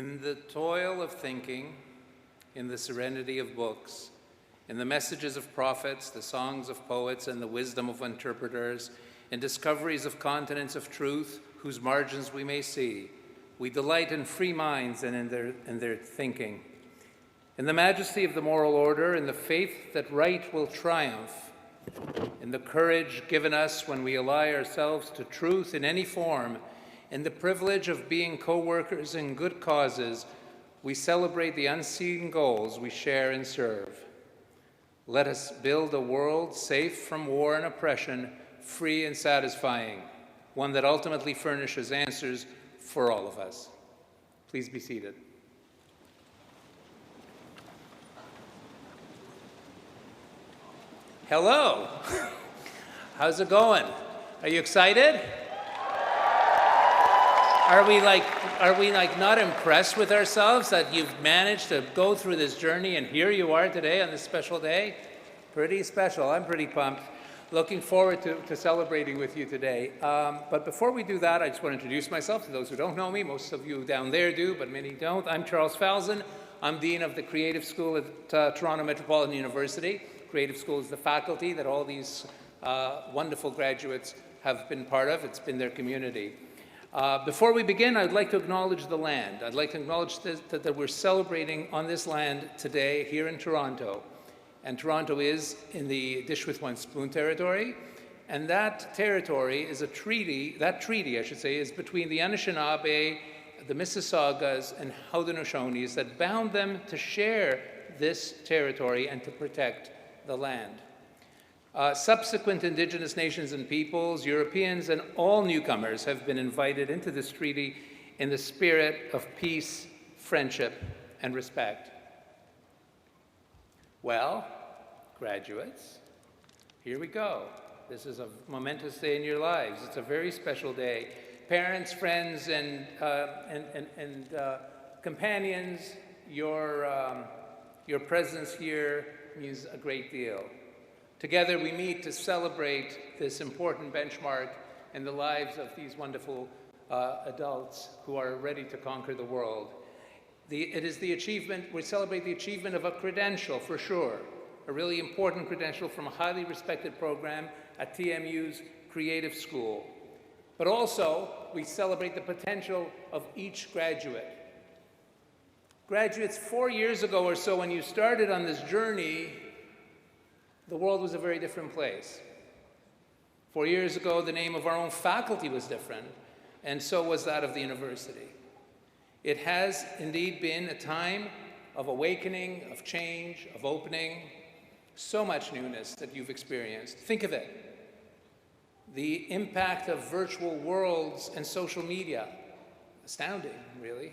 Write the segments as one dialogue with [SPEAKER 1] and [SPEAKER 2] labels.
[SPEAKER 1] In the toil of thinking, in the serenity of books, in the messages of prophets, the songs of poets, and the wisdom of interpreters, in discoveries of continents of truth whose margins we may see, we delight in free minds and in their thinking. In the majesty of the moral order, in the faith that right will triumph, in the courage given us when we ally ourselves to truth in any form, in the privilege of being co-workers in good causes, we celebrate the unseen goals we share and serve. Let us build a world safe from war and oppression, free and satisfying, one that ultimately furnishes answers for all of us. Please be seated. Hello. How's it going? Are you excited? Are we like not impressed with ourselves that you've managed to go through this journey and here you are today on this special day? Pretty special. I'm pretty pumped. Looking forward to celebrating with you today. But before we do that, I just want to introduce myself to those who don't know me. Most of you down there do, but many don't. I'm Charles Falzon. I'm Dean of the Creative School at Toronto Metropolitan University. Creative School is the faculty that all these wonderful graduates have been part of. It's been their community. Before we begin, I'd like to acknowledge the land. I'd like to acknowledge that we're celebrating on this land today here in Toronto. And Toronto is in the Dish with One Spoon territory. And that territory is a treaty, I should say, is between the Anishinaabe, the Mississaugas, and Haudenosaunee that bound them to share this territory and to protect the land. Subsequent Indigenous nations and peoples, Europeans, and all newcomers have been invited into this treaty in the spirit of peace, friendship, and respect. Well, graduates, here we go. This is a momentous day in your lives. It's a very special day. Parents, friends, and companions, your presence here means a great deal. Together we meet to celebrate this important benchmark in the lives of these wonderful adults who are ready to conquer the world. It is the achievement, we celebrate the achievement of a credential for sure, a really important credential from a highly respected program at TMU's Creative School. But also, we celebrate the potential of each graduate. Graduates, 4 years ago or so, when you started on this journey, the world was a very different place. 4 years ago, the name of our own faculty was different, and so was that of the university. It has indeed been a time of awakening, of change, of opening, so much newness that you've experienced. Think of it. The impact of virtual worlds and social media. Astounding, really.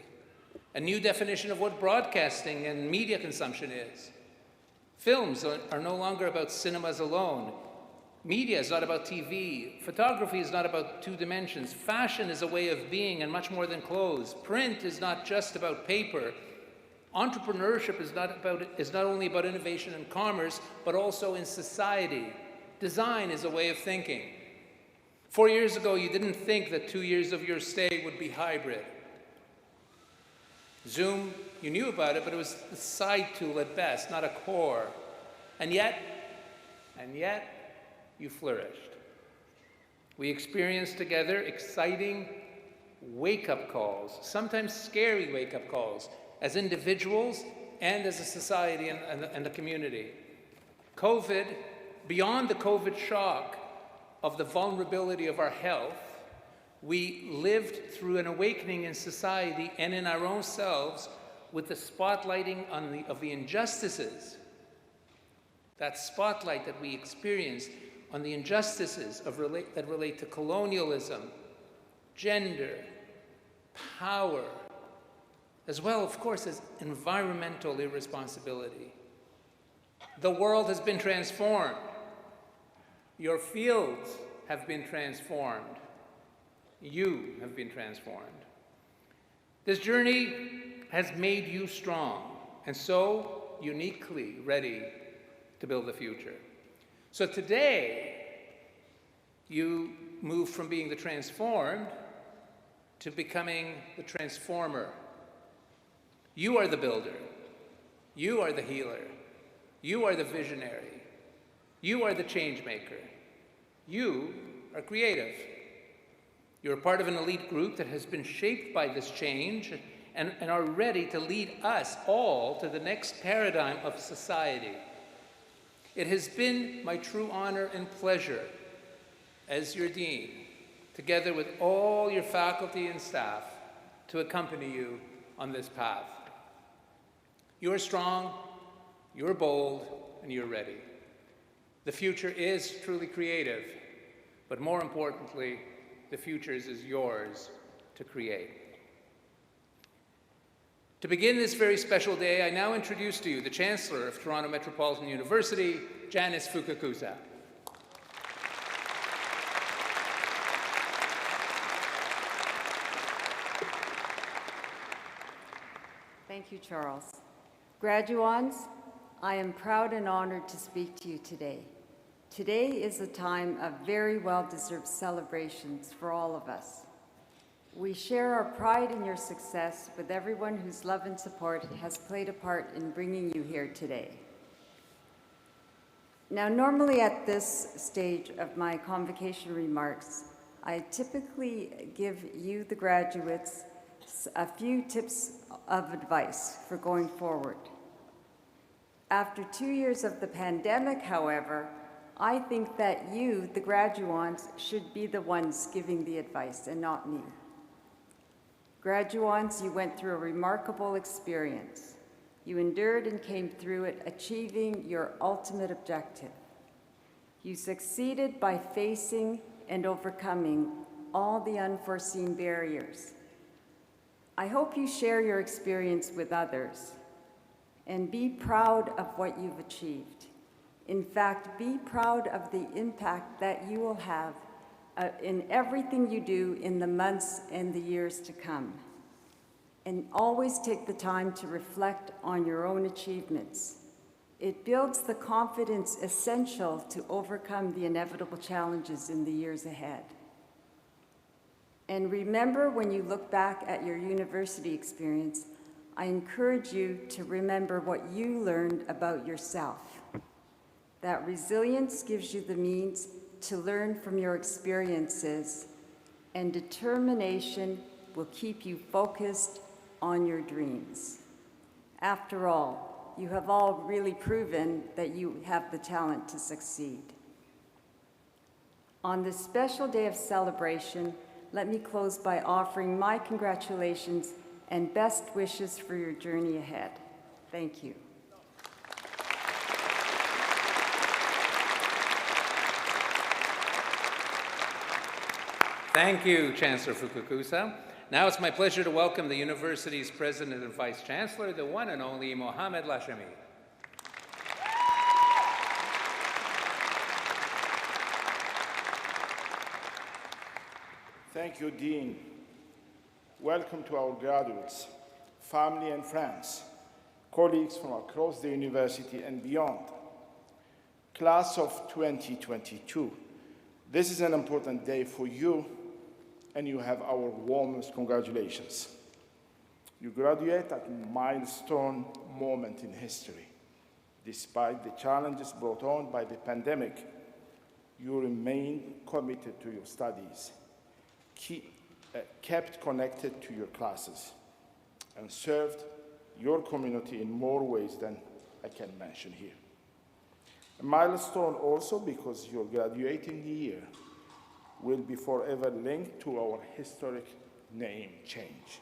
[SPEAKER 1] A new definition of what broadcasting and media consumption is. Films are no longer about cinemas alone. Media is not about TV. Photography is not about two dimensions. Fashion is a way of being and much more than clothes. Print is not just about paper. Entrepreneurship is not only about innovation and commerce, but also in society. Design is a way of thinking. 4 years ago, you didn't think that 2 years of your stay would be hybrid. Zoom, you knew about it, but it was a side tool at best, not a core. And yet, you flourished. We experienced together exciting wake-up calls, sometimes scary wake-up calls, as individuals and as a society and a community. COVID, beyond the COVID shock of the vulnerability of our health, we lived through an awakening in society and in our own selves with the spotlighting of the injustices, that spotlight that we experienced on the injustices that relate to colonialism, gender, power, as well, of course, as environmental irresponsibility. The world has been transformed. Your fields have been transformed. You have been transformed. This journey has made you strong and so uniquely ready to build the future. So today, you move from being the transformed to becoming the transformer. You are the builder. You are the healer. You are the visionary. You are the change maker. You are creative. You're part of an elite group that has been shaped by this change and are ready to lead us all to the next paradigm of society. It has been my true honor and pleasure as your dean, together with all your faculty and staff, to accompany you on this path. You're strong, you're bold, and you're ready. The future is truly creative, but more importantly, the future is yours to create. To begin this very special day, I now introduce to you the Chancellor of Toronto Metropolitan University, Janice Fukakusa.
[SPEAKER 2] Thank you, Charles. Graduands, I am proud and honored to speak to you today. Today is a time of very well-deserved celebrations for all of us. We share our pride in your success with everyone whose love and support has played a part in bringing you here today. Now, normally at this stage of my convocation remarks, I typically give you, the graduates, a few tips of advice for going forward. After 2 years of the pandemic, however, I think that you, the graduands, should be the ones giving the advice and not me. Graduands, you went through a remarkable experience. You endured and came through it, achieving your ultimate objective. You succeeded by facing and overcoming all the unforeseen barriers. I hope you share your experience with others and be proud of what you've achieved. In fact, be proud of the impact that you will have in everything you do in the months and the years to come. And always take the time to reflect on your own achievements. It builds the confidence essential to overcome the inevitable challenges in the years ahead. And remember, when you look back at your university experience, I encourage you to remember what you learned about yourself. That resilience gives you the means to learn from your experiences, and determination will keep you focused on your dreams. After all, you have all really proven that you have the talent to succeed. On this special day of celebration, let me close by offering my congratulations and best wishes for your journey ahead. Thank you.
[SPEAKER 1] Thank you, Chancellor Fukakusa. Now it's my pleasure to welcome the university's President and Vice Chancellor, the one and only Mohamed Lashemi.
[SPEAKER 3] Thank you, Dean. Welcome to our graduates, family and friends, colleagues from across the university and beyond. Class of 2022, this is an important day for you, and you have our warmest congratulations. You graduate at a milestone moment in history. Despite the challenges brought on by the pandemic, you remain committed to your studies, kept connected to your classes, and served your community in more ways than I can mention here. A milestone also because your graduating year will be forever linked to our historic name change.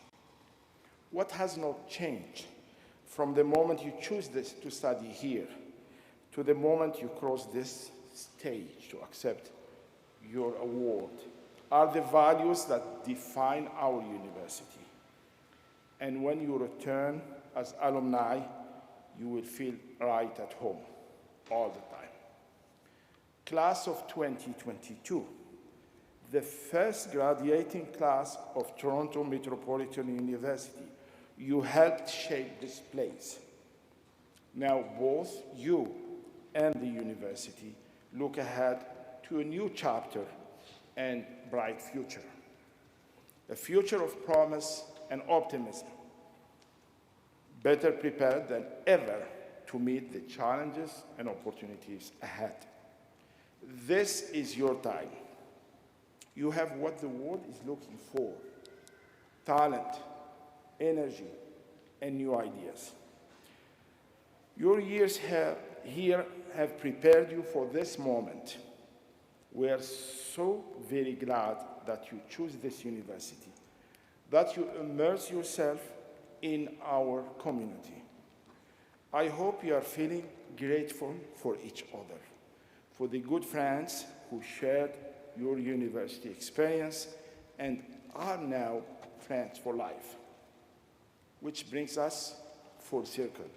[SPEAKER 3] What has not changed from the moment you choose to study here to the moment you cross this stage to accept your award are the values that define our university. And when you return as alumni, you will feel right at home all the time. Class of 2022, the first graduating class of Toronto Metropolitan University, you helped shape this place. Now both you and the university look ahead to a new chapter and bright future, a future of promise and optimism. better prepared than ever to meet the challenges and opportunities ahead. This is your time. You have what the world is looking for: talent, energy, and new ideas. Your years here have prepared you for this moment. We are so very glad that you choose this university, that you immerse yourself in our community. I hope you are feeling grateful for each other, for the good friends who shared your university experience and are now friends for life. Which brings us full circle.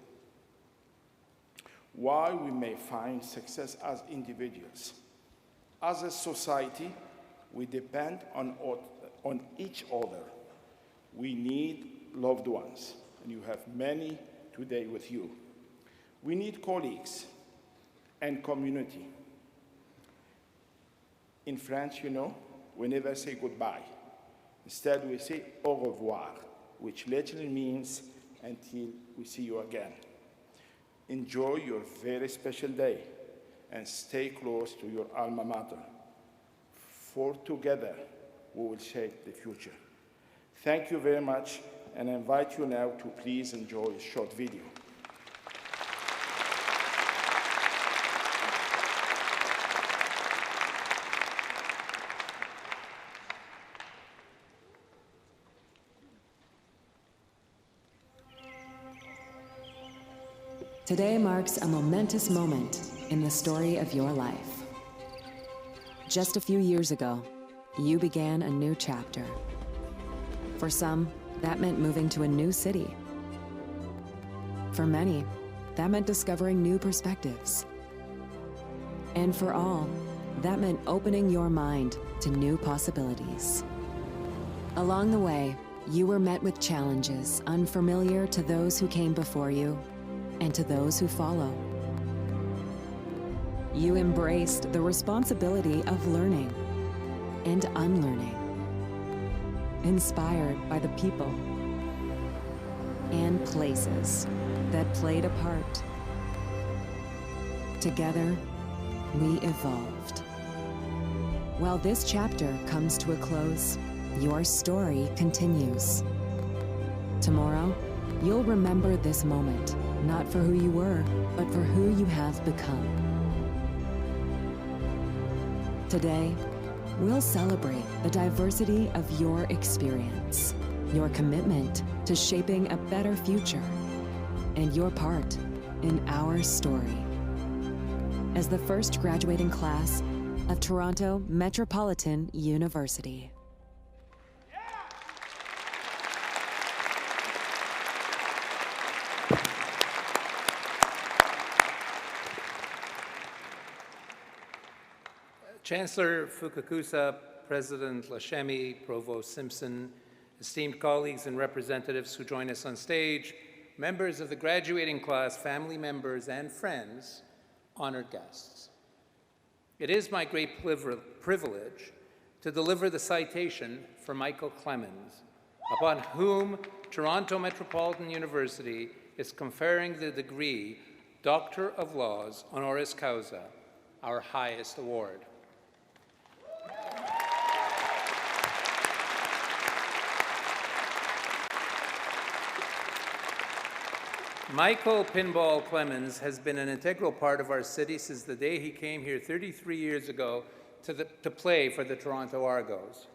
[SPEAKER 3] While we may find success as individuals, as a society, we depend on each other. We need loved ones, and you have many today with you. We need colleagues and community. In French, you know, we never say goodbye. Instead, we say au revoir, which literally means until we see you again. Enjoy your very special day and stay close to your alma mater. For together, we will shape the future. Thank you very much, and I invite you now to please enjoy a short video.
[SPEAKER 4] Today marks a momentous moment in the story of your life. Just a few years ago, you began a new chapter. For some, that meant moving to a new city. For many, that meant discovering new perspectives. And for all, that meant opening your mind to new possibilities. Along the way, you were met with challenges unfamiliar to those who came before you and to those who follow. You embraced the responsibility of learning and unlearning, inspired by the people and places that played a part. Together, we evolved. While this chapter comes to a close, your story continues. Tomorrow, you'll remember this moment, not for who you were, but for who you have become. Today, we'll celebrate the diversity of your experience, your commitment to shaping a better future, and your part in our story. As the first graduating class of Toronto Metropolitan University.
[SPEAKER 1] Chancellor Fukakusa, President Lashemi, Provost Simpson, esteemed colleagues and representatives who join us on stage, members of the graduating class, family members, and friends, honored guests. It is my great privilege to deliver the citation for Michael Clemens, upon whom Toronto Metropolitan University is conferring the degree Doctor of Laws honoris causa, our highest award. Michael Pinball Clemens has been an integral part of our city since the day he came here 33 years ago to play for the Toronto Argos.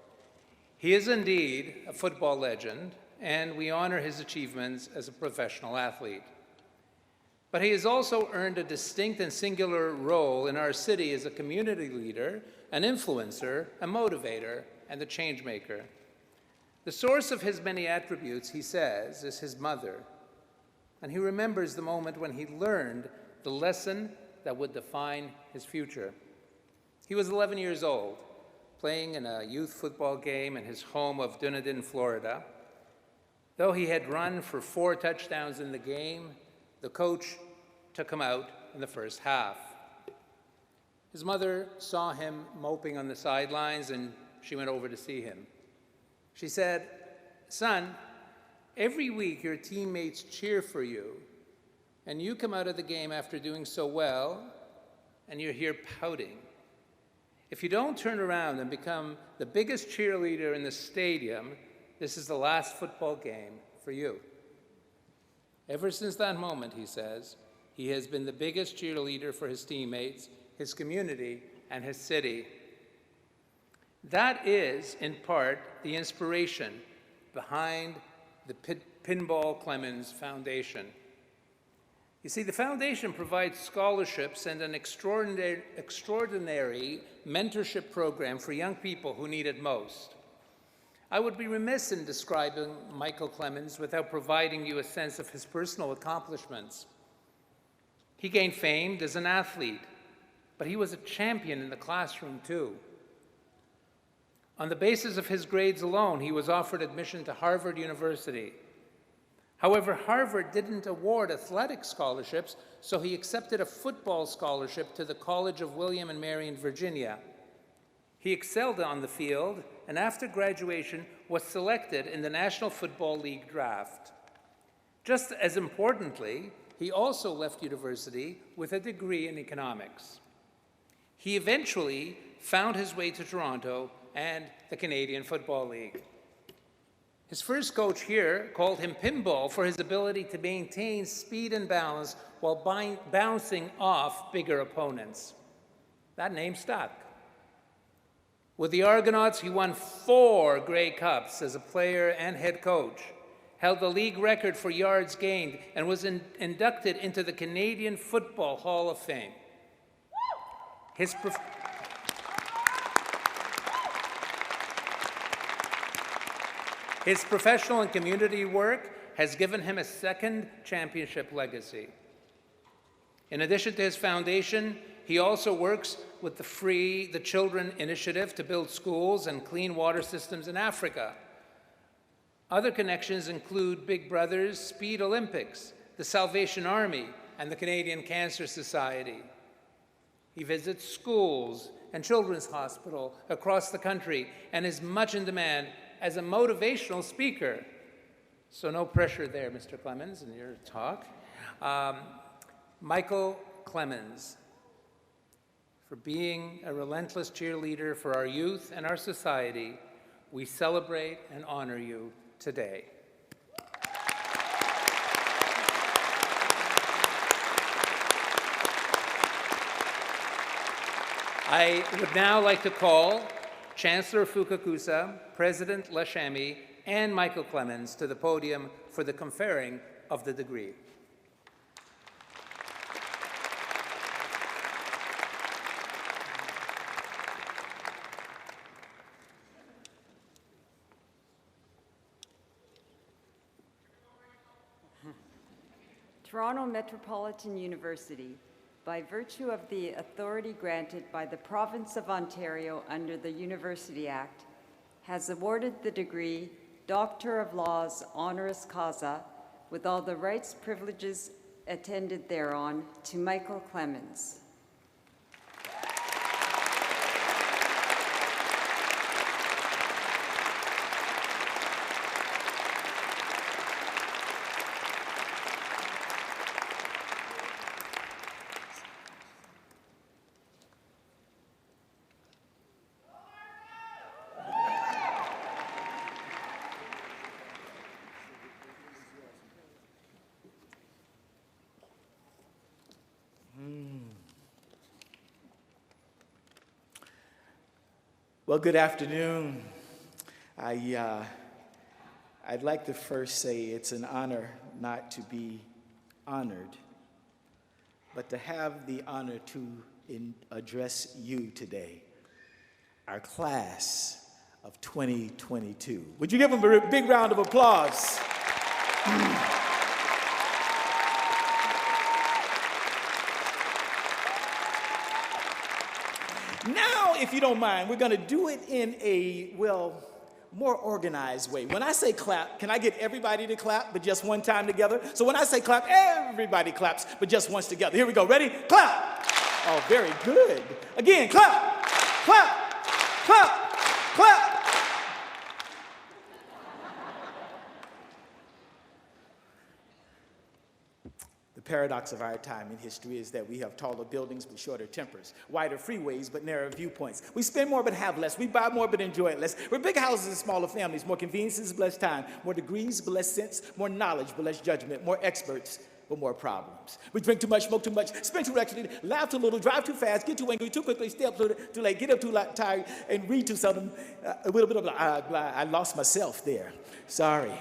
[SPEAKER 1] He is indeed a football legend, and we honor his achievements as a professional athlete. But he has also earned a distinct and singular role in our city as a community leader, an influencer, a motivator, and a change maker. The source of his many attributes, he says, is his mother. And he remembers the moment when he learned the lesson that would define his future. He was 11 years old, playing in a youth football game in his home of Dunedin, Florida. Though he had run for 4 touchdowns in the game, the coach took him out in the first half. His mother saw him moping on the sidelines, and she went over to see him. She said, "Son, Every week, your teammates cheer for you, and you come out of the game after doing so well, and you're here pouting. If you don't turn around and become the biggest cheerleader in the stadium, this is the last football game for you. Ever since that moment, he says, he has been the biggest cheerleader for his teammates, his community, and his city. That is, in part, the inspiration behind the Pinball Clemens Foundation. You see, the foundation provides scholarships and an extraordinary mentorship program for young people who need it most. I would be remiss in describing Michael Clemens without providing you a sense of his personal accomplishments. He gained fame as an athlete, but he was a champion in the classroom too. On the basis of his grades alone, he was offered admission to Harvard University. However, Harvard didn't award athletic scholarships, so he accepted a football scholarship to the College of William and Mary in Virginia. He excelled on the field, and after graduation was selected in the National Football League draft. Just as importantly, he also left university with a degree in economics. He eventually found his way to Toronto and the Canadian Football League. His first coach here called him Pinball for his ability to maintain speed and balance while bouncing off bigger opponents. That name stuck. With the Argonauts, he won 4 Grey Cups as a player and head coach, held the league record for yards gained, and was inducted into the Canadian Football Hall of Fame. His professional and community work has given him a second championship legacy. In addition to his foundation, he also works with the Free the Children initiative to build schools and clean water systems in Africa. Other connections include Big Brother's Speed Olympics, the Salvation Army, and the Canadian Cancer Society. He visits schools and children's hospitals across the country and is much in demand as a motivational speaker. So no pressure there, Mr. Clemens, in your talk. Michael Clemens, for being a relentless cheerleader for our youth and our society, we celebrate and honor you today. I would now like to call Chancellor Fukakusa, President Lashami, and Michael Clemens to the podium for the conferring of the degree.
[SPEAKER 2] Toronto Metropolitan University, by virtue of the authority granted by the Province of Ontario under the University Act, has awarded the degree Doctor of Laws honoris causa with all the rights, privileges attended thereon to Michael Clemens.
[SPEAKER 5] Well, good afternoon. I'd like to first say it's an honor not to be honored, but to have the honor to address you today, our class of 2022. Would you give them a big round of applause? Now, if you don't mind, we're going to do it in a, well, more organized way. When I say clap, can I get everybody to clap, but just one time together? So when I say clap, everybody claps, but just once together. Here we go. Ready? Clap. Oh, very good. Again, clap, clap, clap, clap. paradox of our time in history is that we have taller buildings but shorter tempers, wider freeways but narrower viewpoints. We spend more but have less. We buy more but enjoy it less. We're bigger houses and smaller families, more conveniences but less time, more degrees but less sense, more knowledge but less judgment, more experts but more problems. We drink too much, smoke too much, spend too recklessly, laugh too little, drive too fast, get too angry, too quickly, stay up too late, get up too tired, and read too seldom. A little bit of I lost myself there. Sorry.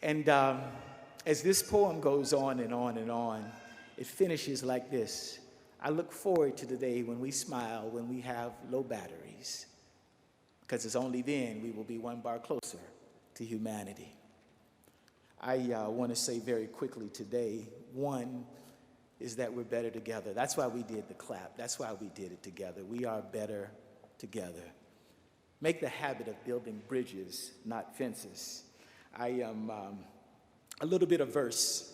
[SPEAKER 5] And as this poem goes on and on and on, it finishes like this. I look forward to the day when we smile, when we have low batteries, because it's only then we will be one bar closer to humanity. I want to say very quickly today, one is that we're better together. That's why we did the clap. That's why we did it together. We are better together. Make the habit of building bridges, not fences. I am a little bit averse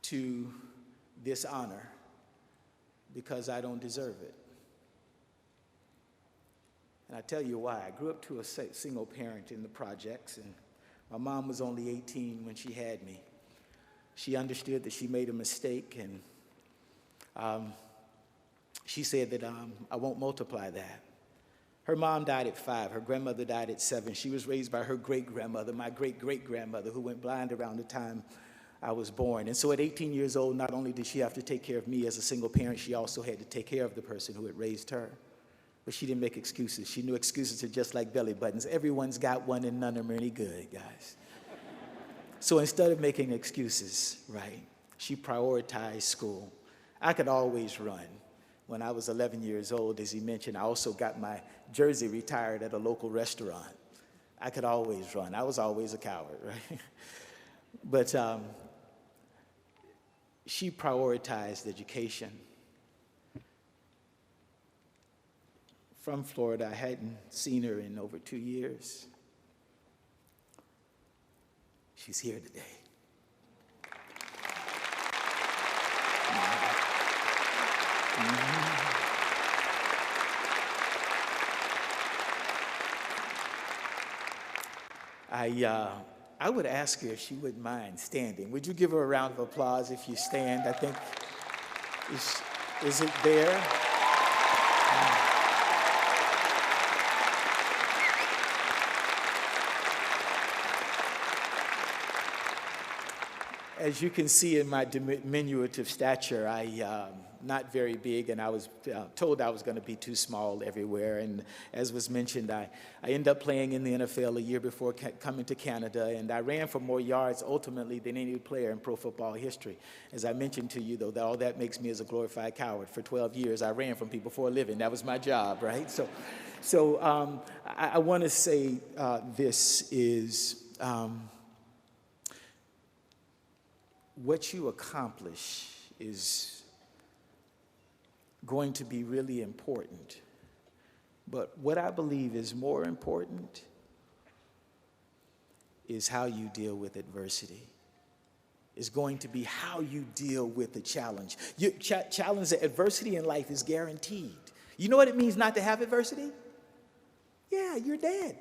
[SPEAKER 5] to this honor because I don't deserve it. And I tell you why. I grew up to a single parent in the projects, and my mom was only 18 when she had me. She understood that she made a mistake, and she said that I won't multiply that. Her mom died at 5. Her grandmother died at 7. She was raised by her great-grandmother, my great-great-grandmother, who went blind around the time I was born. And so at 18 years old, not only did she have to take care of me as a single parent, she also had to take care of the person who had raised her. But she didn't make excuses. She knew excuses are just like belly buttons. Everyone's got one and none of them are any good, guys. So instead of making excuses, right, she prioritized school. I could always run. When I was 11 years old, as he mentioned, I also got my jersey retired at a local restaurant. I could always run. I was always a coward, right? But she prioritized education. From Florida, I hadn't seen her in over 2 years. She's here today. I would ask her if she wouldn't mind standing. Would you give her a round of applause if you stand? I think, is it there? As you can see in my diminutive stature, I'm not very big, and I was told I was going to be too small everywhere. And as was mentioned, I ended up playing in the NFL a year before coming to Canada, and I ran for more yards ultimately than any player in pro football history. As I mentioned to you, though, that all that makes me as a glorified coward. For 12 years, I ran from people for a living. That was my job, right? So I want to say this is... what you accomplish is going to be really important. But what I believe is more important is how you deal with adversity. Is going to be how you deal with the challenge. Challenge, adversity in life is guaranteed. You know what it means not to have adversity? Yeah, you're dead.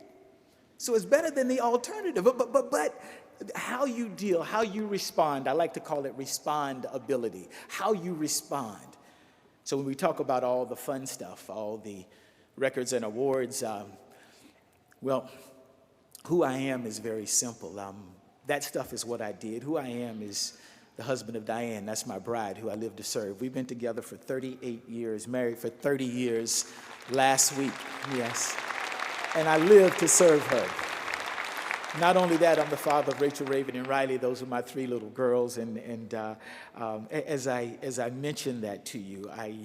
[SPEAKER 5] So it's better than the alternative. But how you deal, how you respond, I like to call it respondability, how you respond. So when we talk about all the fun stuff, all the records and awards, well, who I am is very simple. That stuff is what I did. Who I am is the husband of Diane. That's my bride who I live to serve. We've been together for 38 years, married for 30 years last week, yes. And I live to serve her. Not only that, I'm the father of Rachel, Raven, and Riley. Those are my 3 little girls. And as I mentioned that to you, I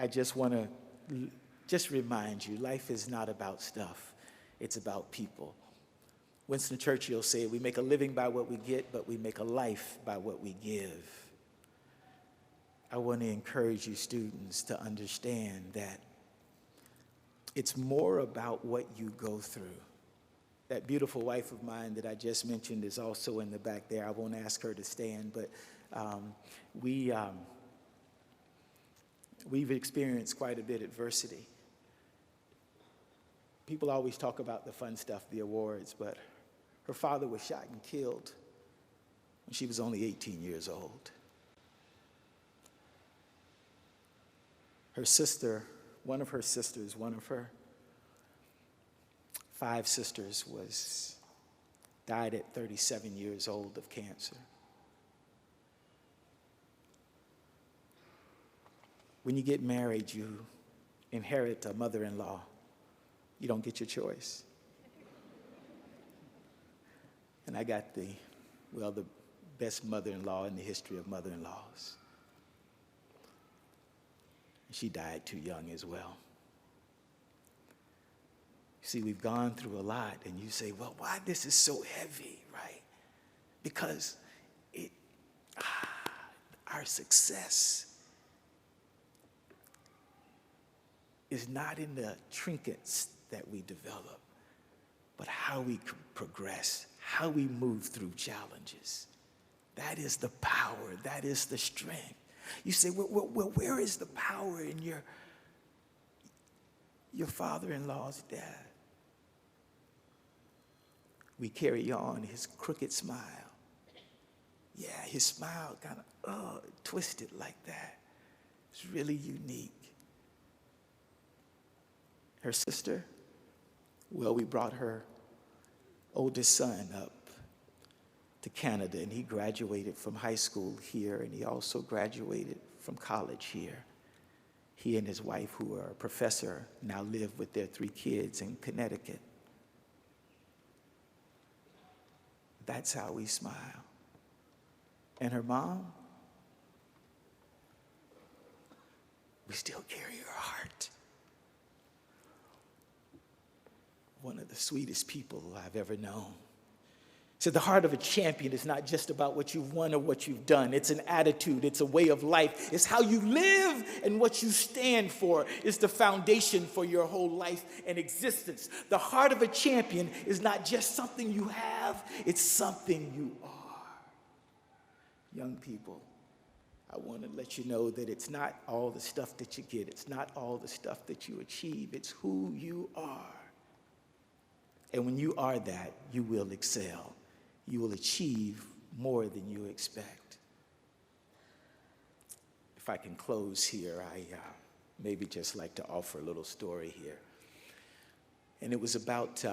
[SPEAKER 5] just want to just remind you, life is not about stuff. It's about people. Winston Churchill said, we make a living by what we get, but we make a life by what we give. I want to encourage you students to understand that it's more about what you go through. That beautiful wife of mine that I just mentioned is also in the back there. I won't ask her to stand, but we've experienced quite a bit of adversity. People always talk about the fun stuff, the awards, but her father was shot and killed when she was only 18 years old. Her sister, one of her 5 sisters died at 37 years old of cancer. When you get married, you inherit a mother-in-law. You don't get your choice. And I got the best mother-in-law in the history of mother-in-laws. She died too young as well. See, we've gone through a lot, and you say, well, why this is so heavy, right? Because our success is not in the trinkets that we develop, but how we progress, how we move through challenges. That is the power, that is the strength. You say, well, where is the power in your father-in-law's death? We carry on his crooked smile. Yeah, his smile kind of twisted like that. It's really unique. Her sister, well, we brought her oldest son up to Canada, and he graduated from high school here, and he also graduated from college here. He and his wife, who are a professor, now live with their 3 kids in Connecticut. That's how we smile. And her mom, we still carry her heart. One of the sweetest people I've ever known. So the heart of a champion is not just about what you've won or what you've done. It's an attitude. It's a way of life. It's how you live and what you stand for. It's the foundation for your whole life and existence. The heart of a champion is not just something you have. It's something you are. Young people, I want to let you know that it's not all the stuff that you get. It's not all the stuff that you achieve. It's who you are. And when you are that, you will excel. You will achieve more than you expect. If I can close here, I maybe just like to offer a little story here. And it was about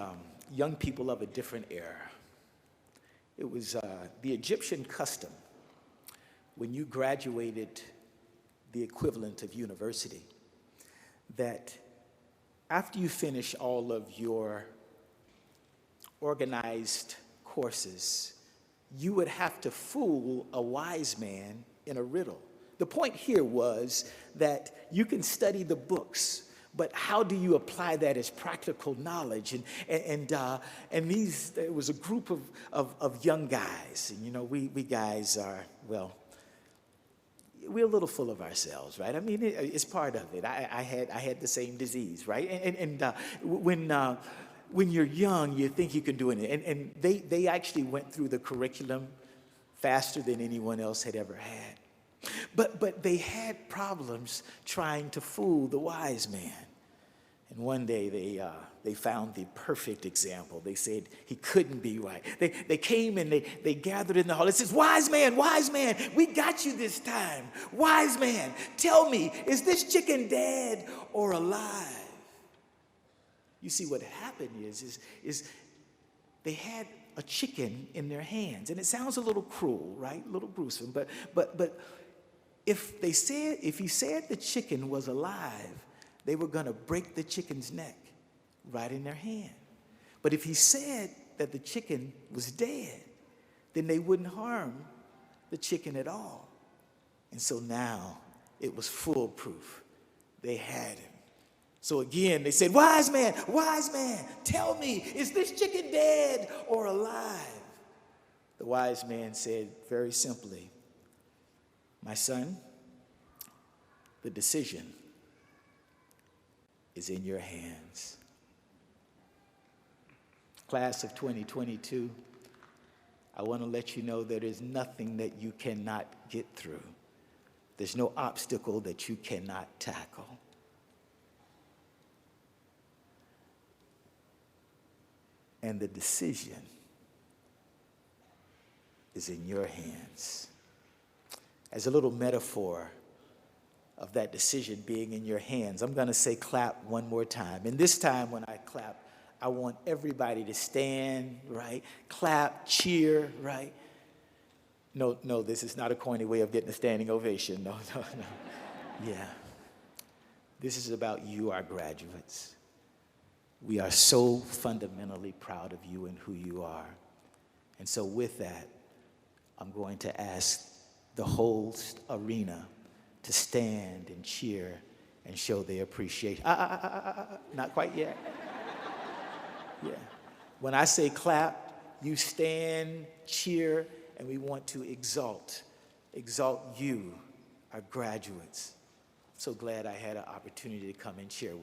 [SPEAKER 5] young people of a different era. It was the Egyptian custom when you graduated the equivalent of university, that after you finish all of your organized courses, you would have to fool a wise man in a riddle. The point here was that you can study the books, but how do you apply that as practical knowledge? And there was a group of young guys, and we guys are, well, we're a little full of ourselves, right? I mean, it's part of it. I had the same disease, right? When you're young, you think you can do it. And they actually went through the curriculum faster than anyone else had ever had. But they had problems trying to fool the wise man. And one day they found the perfect example. They said he couldn't be right. They came and they gathered in the hall. It says, wise man, we got you this time. Wise man, tell me, is this chicken dead or alive? You see, what happened is they had a chicken in their hands. And it sounds a little cruel, right? A little gruesome. But if he said the chicken was alive, they were going to break the chicken's neck right in their hand. But if he said that the chicken was dead, then they wouldn't harm the chicken at all. And so now it was foolproof. They had him. So again, they said, wise man, tell me, is this chicken dead or alive? The wise man said very simply, my son, the decision is in your hands. Class of 2022, I want to let you know there is nothing that you cannot get through. There's no obstacle that you cannot tackle. And the decision is in your hands. As a little metaphor of that decision being in your hands, I'm going to say clap one more time. And this time when I clap, I want everybody to stand, right? Clap, cheer, right? No, this is not a corny way of getting a standing ovation. No. Yeah. This is about you, our graduates. We are so fundamentally proud of you and who you are. And so with that, I'm going to ask the whole arena to stand and cheer and show their appreciation. Not quite yet. Yeah. When I say clap, you stand, cheer, and we want to exalt you, our graduates. I'm so glad I had an opportunity to come and share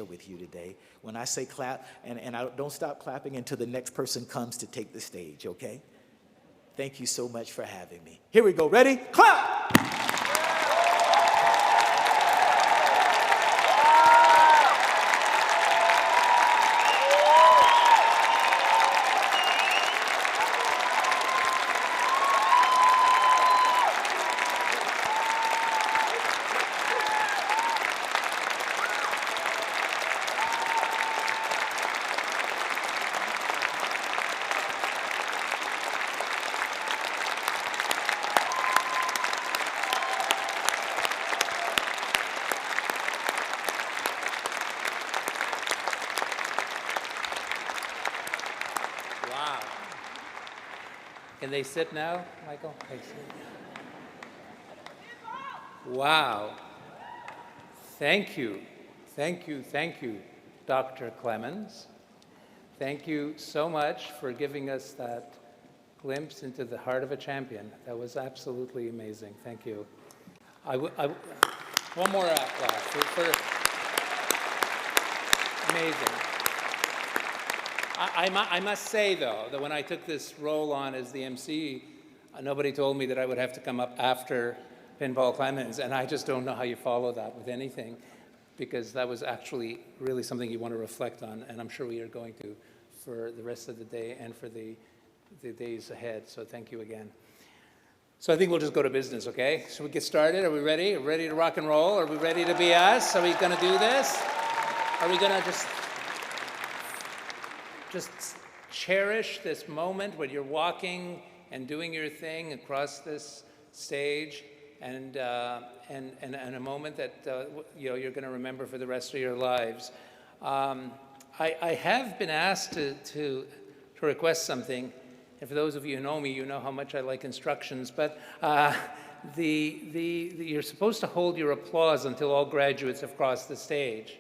[SPEAKER 5] with you today. When I say clap, and I don't stop clapping until the next person comes to take the stage, okay? Thank you so much for having me. Here we go. Ready? Clap!
[SPEAKER 1] Can they sit now, Michael? Wow. Thank you, Dr. Clemens. Thank you so much for giving us that glimpse into the heart of a champion. That was absolutely amazing. Thank you. One more applause for amazing. I must say, though, that when I took this role on as the MC, nobody told me that I would have to come up after Pinball Clemens, and I just don't know how you follow that with anything, because that was actually really something you want to reflect on, and I'm sure we are going to for the rest of the day and for the days ahead, so thank you again. So I think we'll just go to business, okay? Should we get started? Are we ready? Are we ready to rock and roll? Are we ready to be us? Are we going to do this? Are we going to just cherish this moment when you're walking and doing your thing across this stage, and a moment that you're going to remember for the rest of your lives. I have been asked to request something, and for those of you who know me, you know how much I like instructions. But you're supposed to hold your applause until all graduates have crossed the stage.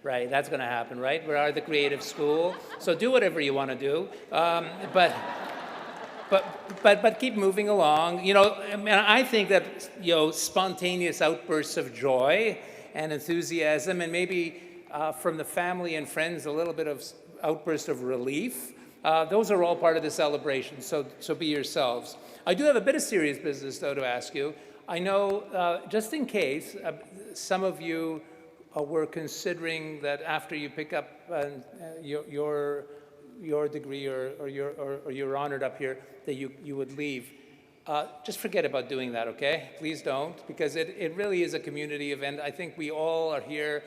[SPEAKER 1] Right, that's going to happen, right? We are the creative school, so do whatever you want to do, but keep moving along. You know, I mean, I think that spontaneous outbursts of joy and enthusiasm, and maybe from the family and friends a little bit of outburst of relief. Those are all part of the celebration. So be yourselves. I do have a bit of serious business though to ask you. I know, just in case, some of you we're considering that after you pick up your degree or you're honored up here, that you would leave. Just forget about doing that, okay? Please don't, because it really is a community event. I think we all are here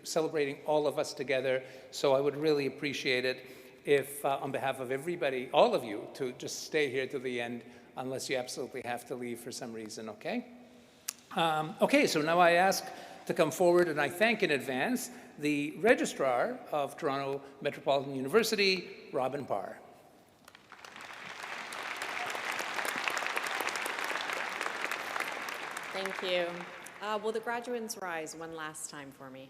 [SPEAKER 1] celebrating all of us together, so I would really appreciate it if, on behalf of everybody, all of you, to just stay here to the end, unless you absolutely have to leave for some reason, okay? Okay, so now I ask to come forward, and I thank in advance the Registrar of Toronto Metropolitan University, Robin Parr.
[SPEAKER 6] Thank you. Will the graduates rise one last time for me?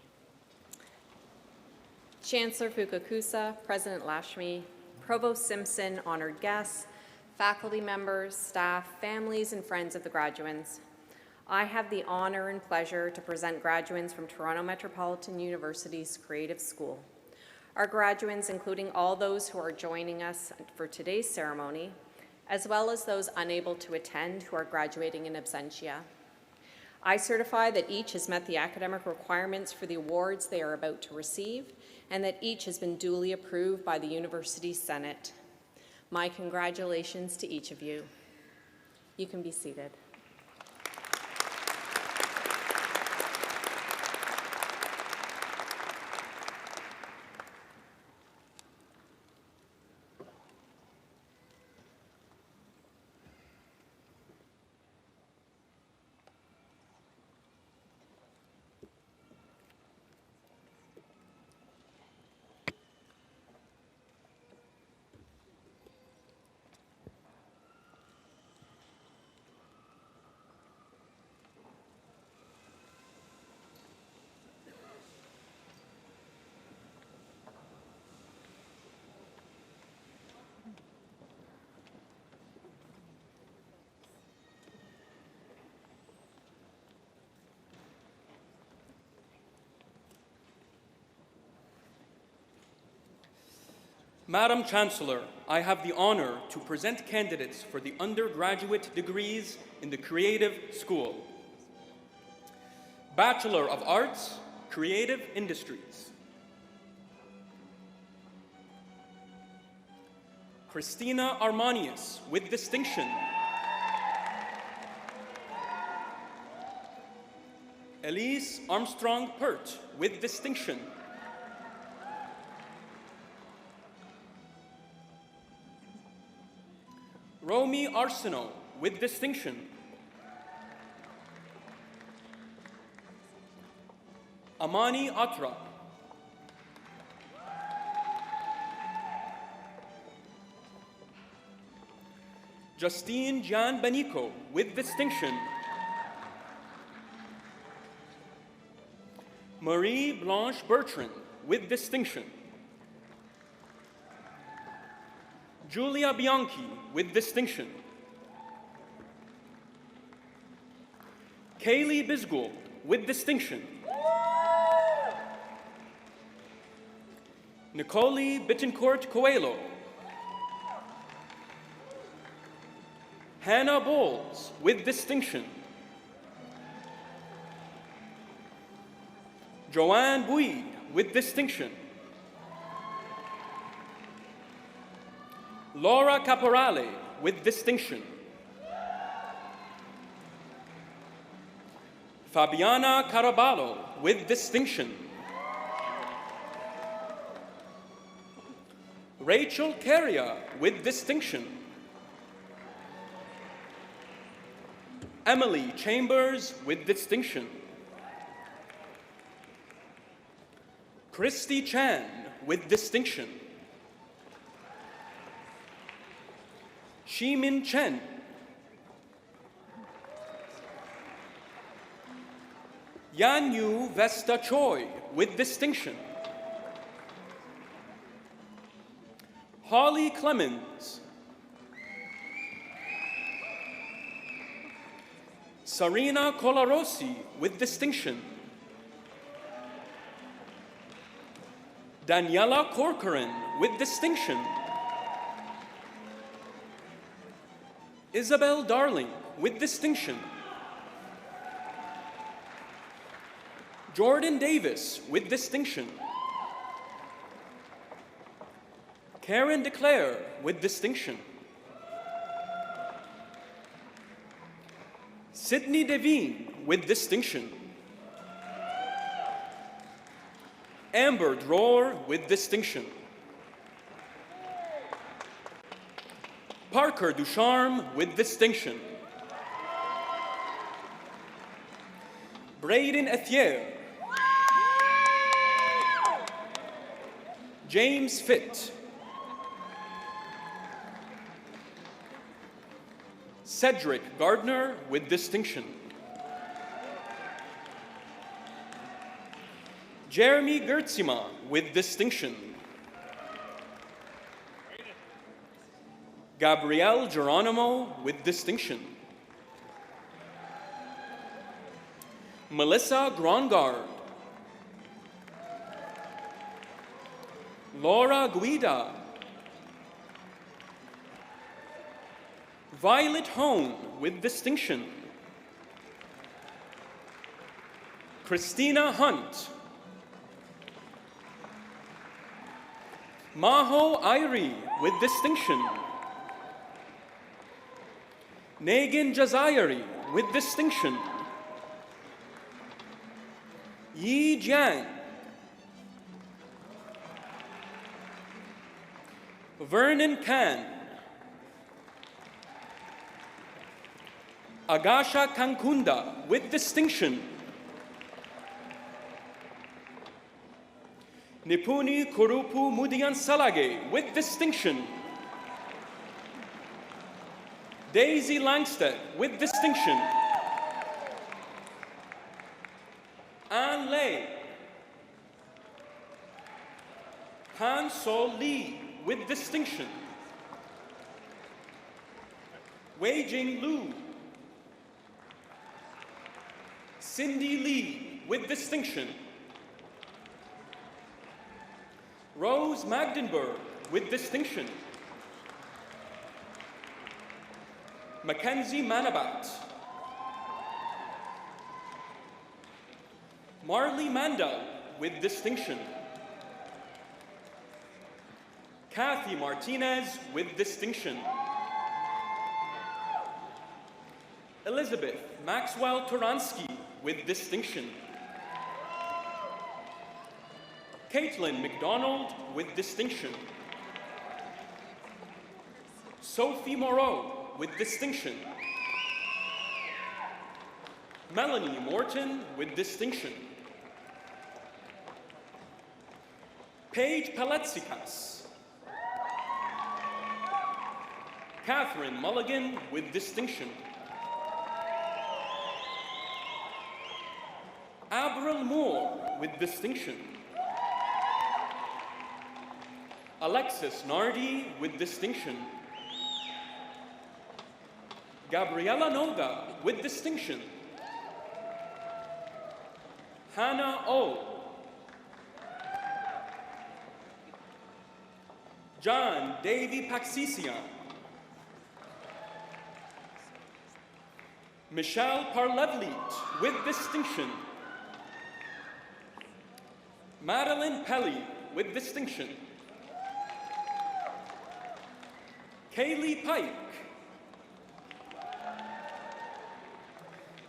[SPEAKER 6] Chancellor Fukakusa, President Lashmi, Provost Simpson, honored guests, faculty members, staff, families, and friends of the graduates, I have the honor and pleasure to present graduates from Toronto Metropolitan University's Creative School. Our graduates, including all those who are joining us for today's ceremony, as well as those unable to attend who are graduating in absentia. I certify that each has met the academic requirements for the awards they are about to receive, and that each has been duly approved by the University Senate. My congratulations to each of you. You can be seated.
[SPEAKER 7] Madam Chancellor, I have the honor to present candidates for the undergraduate degrees in the Creative School. Bachelor of Arts, Creative Industries. Christina Armanius, with distinction. Elise Armstrong Pert, with distinction. Romy Arsenault, with distinction. Amani Atra. Justine Jan Benico, with distinction. Marie Blanche Bertrand, with distinction. Giulia Bianchi, with distinction. Kaylee Bisgold, with distinction. Nicole Bittencourt Coelho. Hannah Bowles, with distinction. Joanne Bouygues, with distinction. Laura Caporale, with distinction. Fabiana Caraballo, with distinction. Rachel Carrier, with distinction. Emily Chambers, with distinction. Christy Chan, with distinction. Shimin Chen. Yanyu Vesta Choi, with distinction. Holly Clemens. Sarina Colarosi, with distinction. Daniela Corcoran, with distinction. Isabel Darling, with distinction. Jordan Davis, with distinction. Karen DeClaire, with distinction. Sydney Devine, with distinction. Amber Dror, with distinction. Parker Ducharme, with distinction. Braden Ethier. James Fitt. Cedric Gardner, with distinction. Jeremy Gertzima, with distinction. Gabrielle Geronimo, with distinction. Melissa Grongard. Laura Guida. Violet Hone, with distinction. Christina Hunt. Maho Irie, with distinction. Nagin Jazairi with distinction. Yi Jiang. Vernon Khan. Agasha Kankunda with distinction. Nipuni Kurupu Mudian Salage with distinction. Daisy Langstead with distinction. An Lei. Han So Lee with distinction. Wei Jing Lu. Cindy Lee with distinction. Rose Magdenberg with distinction. Mackenzie Manabat. Marley Mandel with distinction. Kathy Martinez with distinction. Elizabeth Maxwell Turansky with distinction. Caitlin McDonald with distinction. Sophie Moreau with distinction. Melanie Morton with distinction. Paige Paletsikas. Catherine Mulligan with distinction. Avril Moore with distinction. Alexis Nardi with distinction. Gabriela Noga with distinction. Hannah O. John Davy Paxisian. Michelle Parlevleet with distinction. Madeline Pelly with distinction. Kaylee Pike.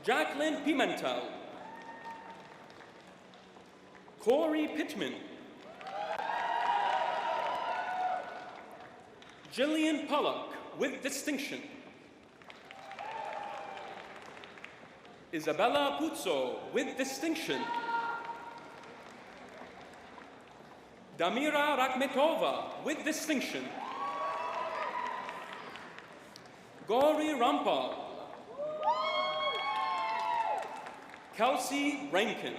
[SPEAKER 7] Jacqueline Pimentel. Corey Pittman. Jillian Pollock with distinction. Isabella Puzzo with distinction. Damira Rakhmetova with distinction. Gauri Rampal. Kelsey Rankin.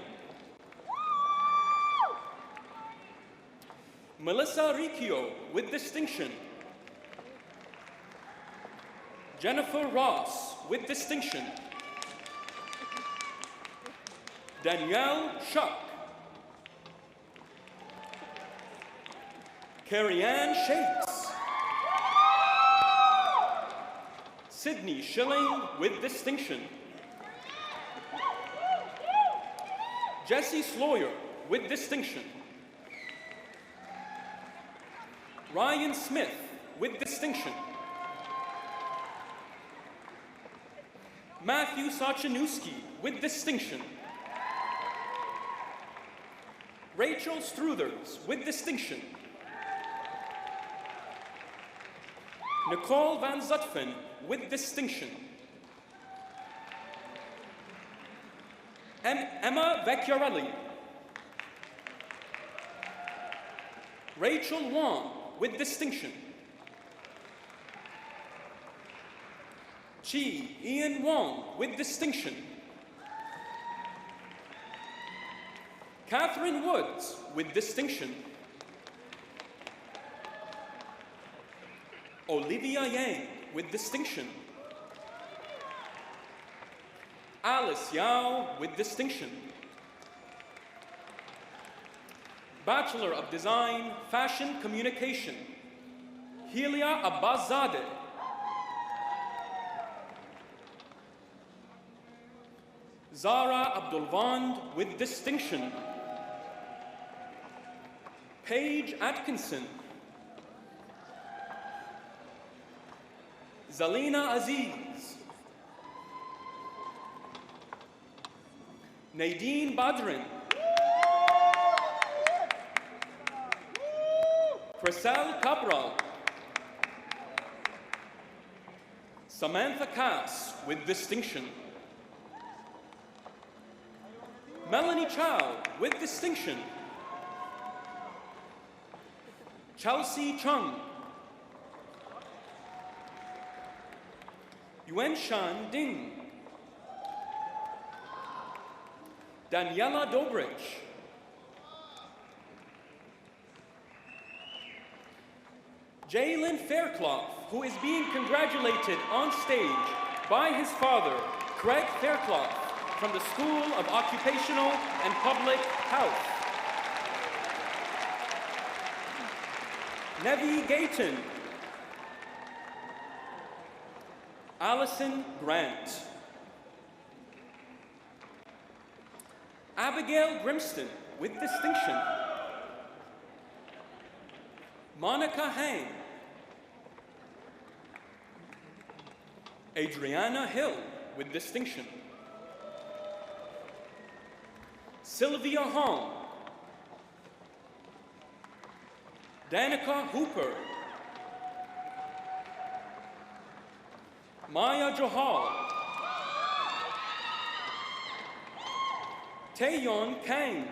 [SPEAKER 7] Melissa Riccio with distinction. Jennifer Ross with distinction. Danielle Shuck. Carrie Ann Shakes. Sydney Schilling with distinction. Jesse Sloyer with distinction. Ryan Smith with distinction. Matthew Sachanowski with distinction. Rachel Struthers with distinction. Nicole Van Zutphen with distinction. And Emma Vecchiarelli. Rachel Wong with distinction. Chi Ian Wong with distinction. Catherine Woods with distinction. Olivia Yang with distinction. Alice Yao with distinction. Bachelor of Design, Fashion Communication, Helia Abbaszadeh. Zara Abdulvand with distinction. Paige Atkinson. Zalina Aziz. Nadine Badrin, Crisel Cabral, Samantha Cass with distinction, Melanie Chow with distinction, Chelsea Chung, Yuen Shan Ding, Daniela Dobrich, Jalen Fairclough, who is being congratulated on stage by his father, Craig Fairclough, from the School of Occupational and Public Health. Nevi Gayton, Allison Grant, Abigail Grimston with distinction, Monica Hang, Adriana Hill with distinction, Sylvia Hong, Danica Hooper, Maya Johal, Taeyeon Kang,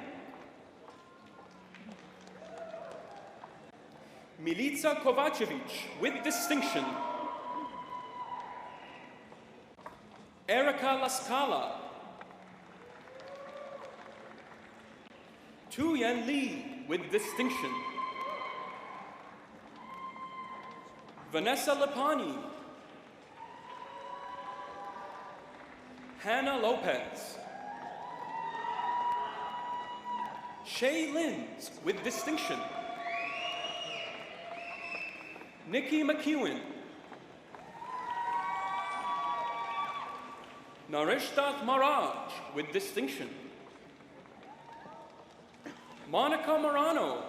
[SPEAKER 7] Milica Kovacevic with distinction, Erica Lascala, Tuyen Lee with distinction, Vanessa Lapani, Hannah Lopez, Shay Lins with distinction, Nikki McEwen, Narishtat Maraj with distinction, Monica Morano,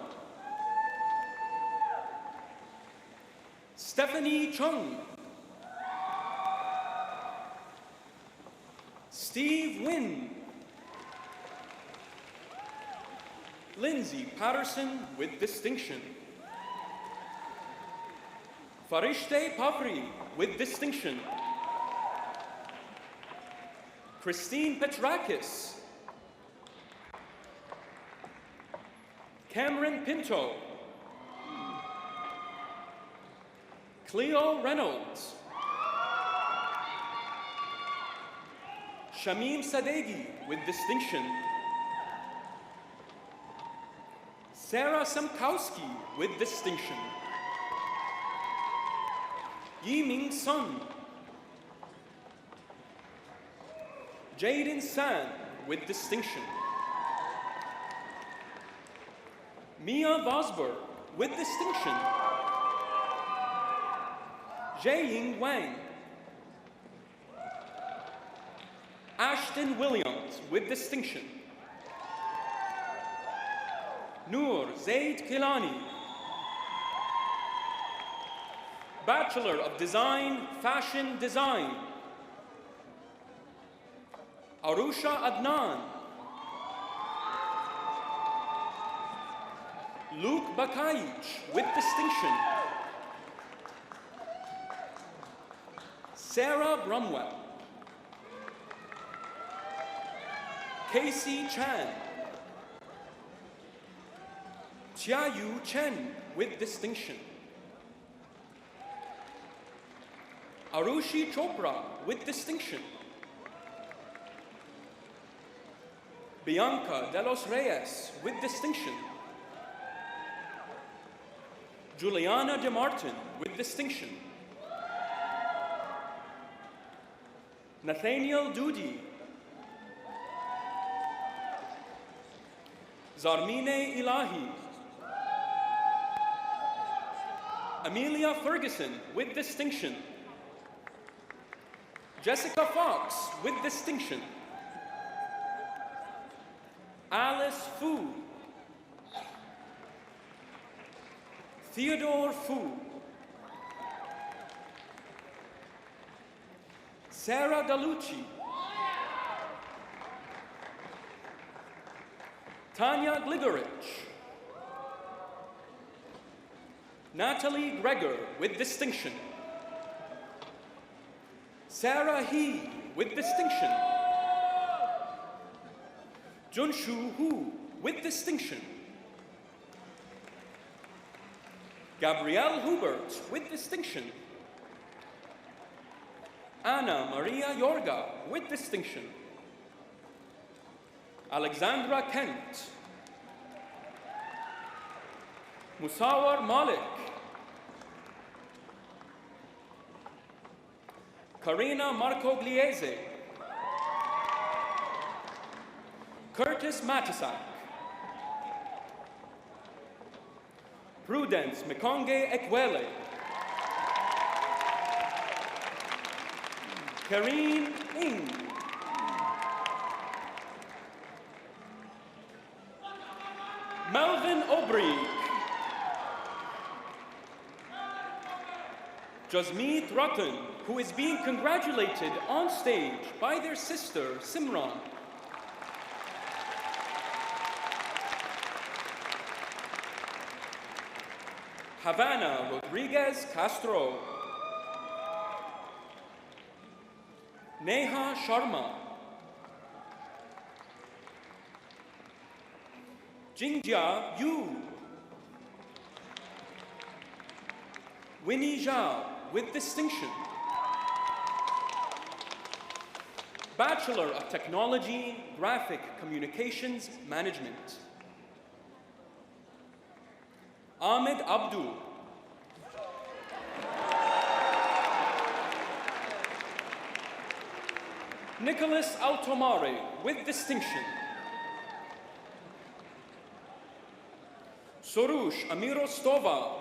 [SPEAKER 7] Stephanie Chung, Steve Wynn, Lindsay Patterson with distinction, Farishte Pavri with distinction, Christine Petrakis, Cameron Pinto, Cleo Reynolds, Shamim Sadeghi with distinction, Sarah Samkowski with distinction, Yiming Sun, Jaden San with distinction, Mia Vosber with distinction, Jaeying Wang, Ashton Williams with distinction, Noor Zaid Kilani, Bachelor of Design, Fashion Design, Arusha Adnan, Luke Bakaich with distinction, Sarah Brumwell, Casey Chan, Chiayu Chen with distinction, Arushi Chopra with distinction, Bianca de los Reyes with distinction, Juliana de Martin with distinction, Nathaniel Doody, Zarmine Ilahi, Amelia Ferguson with distinction, Jessica Fox with distinction, Alice Fu, Theodore Fu, Sarah Galucci, Tanya Gligorich. Natalie Gregor with distinction. Sarah He with distinction. Junshu Hu with distinction. Gabrielle Hubert with distinction. Anna Maria Yorga with distinction. Alexandra Kent. Musawar Malik. Karina Marcogliese. Curtis Matisak. Prudence Mekonge Ekwele. Karine Ing. Melvin Obreek. Jasmeet Ratan, who is being congratulated on stage by their sister, Simran. Havana Rodriguez Castro. Neha Sharma. Jingjia Yu. Winnie Zhao with distinction. Bachelor of Technology, Graphic Communications Management. Ahmed Abdul. Nicholas Altomare with distinction. Sorush Amirostova.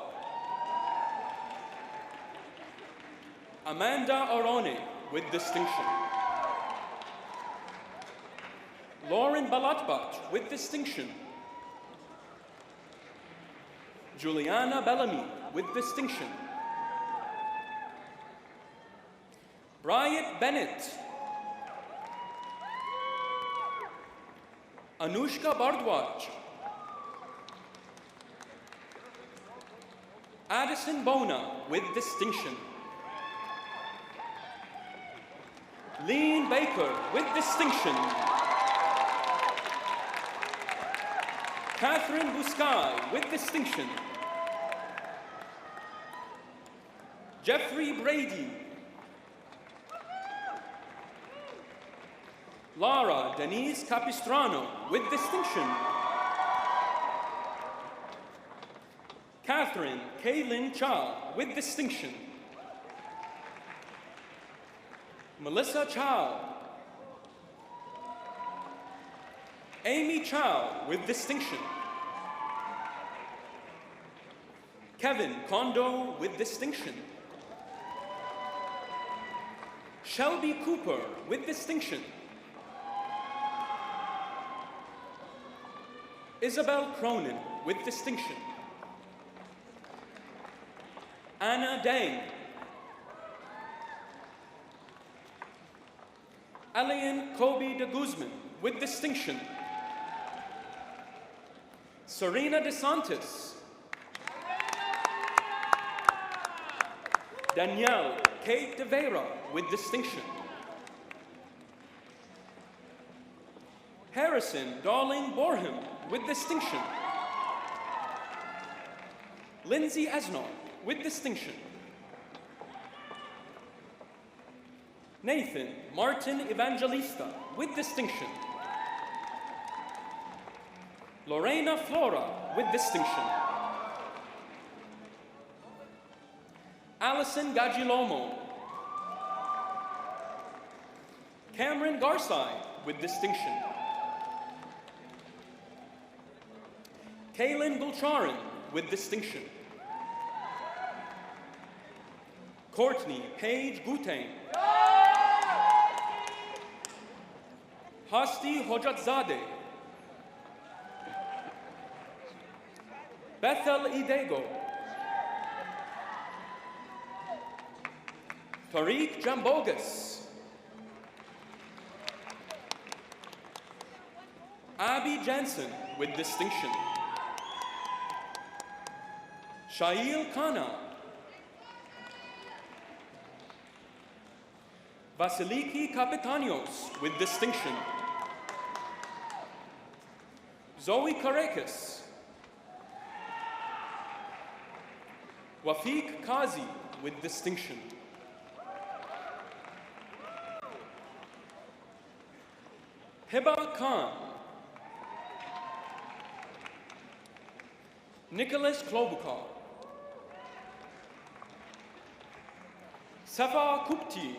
[SPEAKER 7] Amanda Arone with distinction. Lauren Balatbat with distinction. Juliana Bellamy with distinction. Bryant Bennett. Anushka Bardwaj. Addison Bona with distinction. Lean Baker with distinction. Catherine Buscay with distinction. Jeffrey Brady. Lara Denise Capistrano with distinction. Catherine Kaylin Cha with distinction. Melissa Chow. Amy Chow with distinction. Kevin Kondo with distinction. Shelby Cooper with distinction. Isabel Cronin with distinction. Anna Dang. Elian Kobe de Guzman with distinction. Serena DeSantis. Danielle Kate De Vera with distinction. Harrison Darling Borham with distinction. Lindsay Esnor with distinction. Nathan Martin Evangelista with distinction. Lorena Flora with distinction. Allison Gagilomo. Cameron Garside with distinction. Kaylin Gulcharin with distinction. Courtney Paige Gutang. Hasti Hojatzadeh. Bethel Idego. Tariq Jambogas. Abby Jansen with distinction. Shail Khanna. Vasiliki Kapitanios with distinction. Zoe Karekis. Wafiq Kazi with distinction. Hiba Khan. Nicholas Klobukar. Safa Kupti.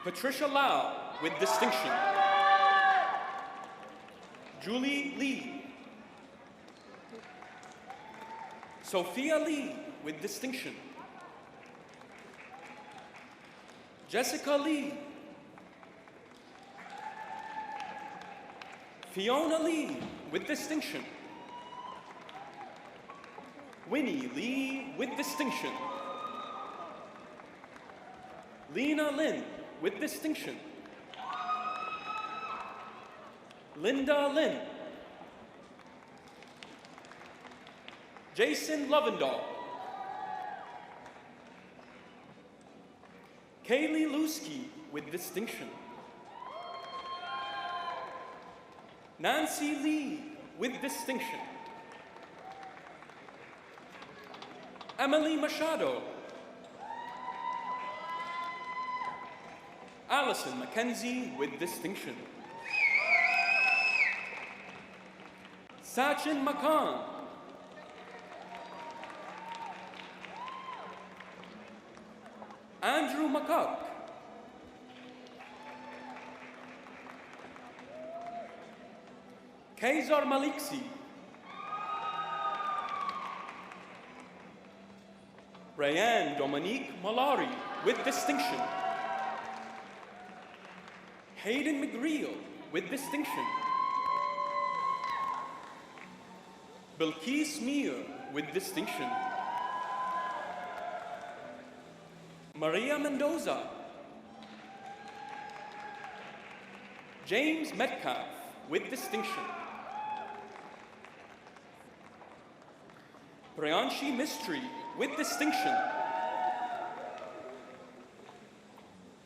[SPEAKER 7] Patricia Lau with distinction. Julie Lee. Sophia Lee with distinction. Jessica Lee. Fiona Lee with distinction. Winnie Lee with distinction. Lena Lin with distinction. Linda Lin. Jason Lovendahl. Kaylee Lusky with distinction. Nancy Lee with distinction. Emily Machado. Allison McKenzie with distinction. Sachin Makan. Andrew McCuck. Kaysar Maliksi. Rayanne Dominique Malari with distinction. Hayden McGreal with distinction. Bilquis Mir with distinction. Maria Mendoza. James Metcalf with distinction. Priyanshi Mistry with distinction.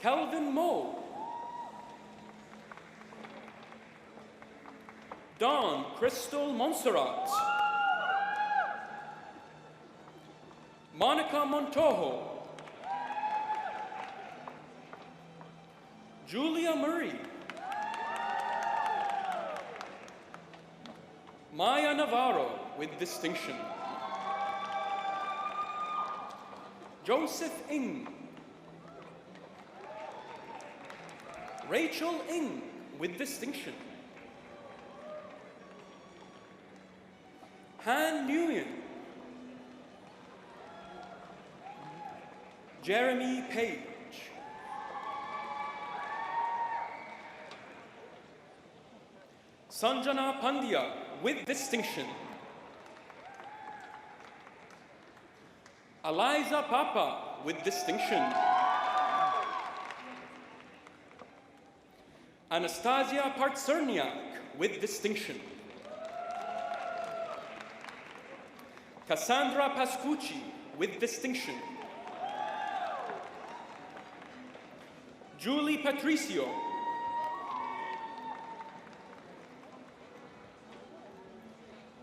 [SPEAKER 7] Calvin Moe. Dawn Crystal Montserrat. Monica Montojo. Julia Murray. Maya Navarro with distinction. Joseph Ng. Rachel Ng with distinction. Han Nguyen. Jeremy Page. Sanjana Pandya with distinction. Eliza Papa with distinction. Anastasia Partserniak with distinction. Cassandra Pascucci with distinction. Julie Patricio.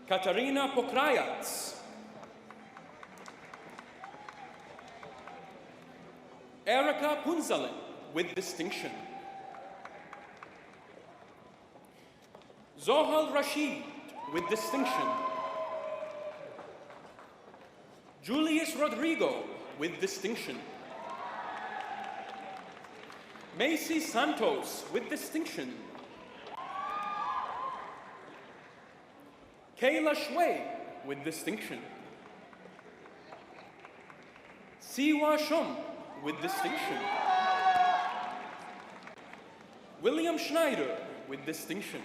[SPEAKER 7] Katarina Pokrayats. Erica Punzalin with distinction. Zohal Rashid with distinction. Julius Rodrigo with distinction. Macy Santos with distinction. Kayla Shui with distinction. Siwa Shum with distinction. William Schneider with distinction.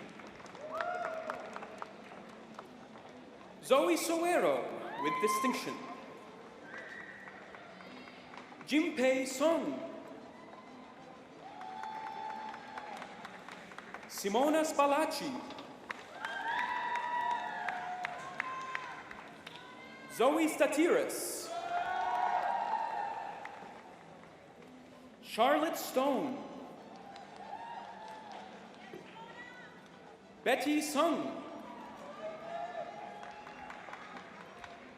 [SPEAKER 7] Zoe Soero with distinction. Jimpei Song. Simona Spalacci, Zoe Statiris, Charlotte Stone, Betty Sung,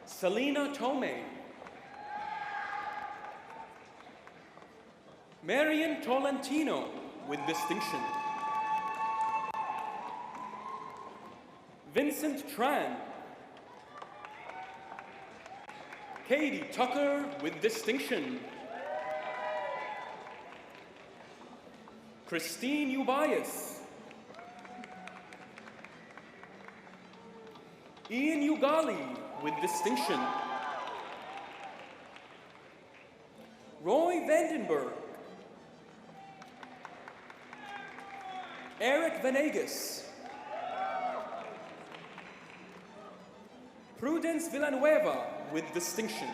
[SPEAKER 7] Selena Tomei, Marian Tolentino with distinction, Vincent Tran, Katie Tucker with distinction, Christine Ubias, Ian Ugali with distinction, Roy Vandenberg, Eric Venegas, Prudence Villanueva with distinction,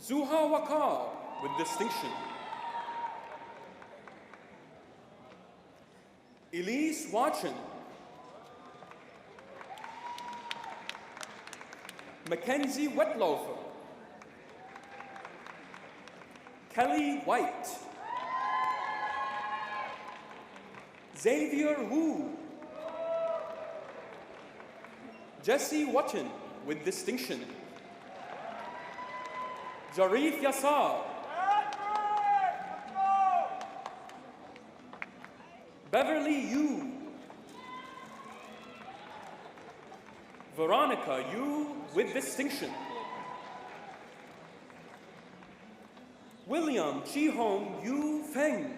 [SPEAKER 7] Zuha Wakar with distinction, Elise Watson, Mackenzie Wetlofer, Kelly White, Xavier Wu, Jesse Watton with distinction, Jarif Yassar, Beverly Yu, Veronica Yu with distinction, William Chi-Hong Yu Feng,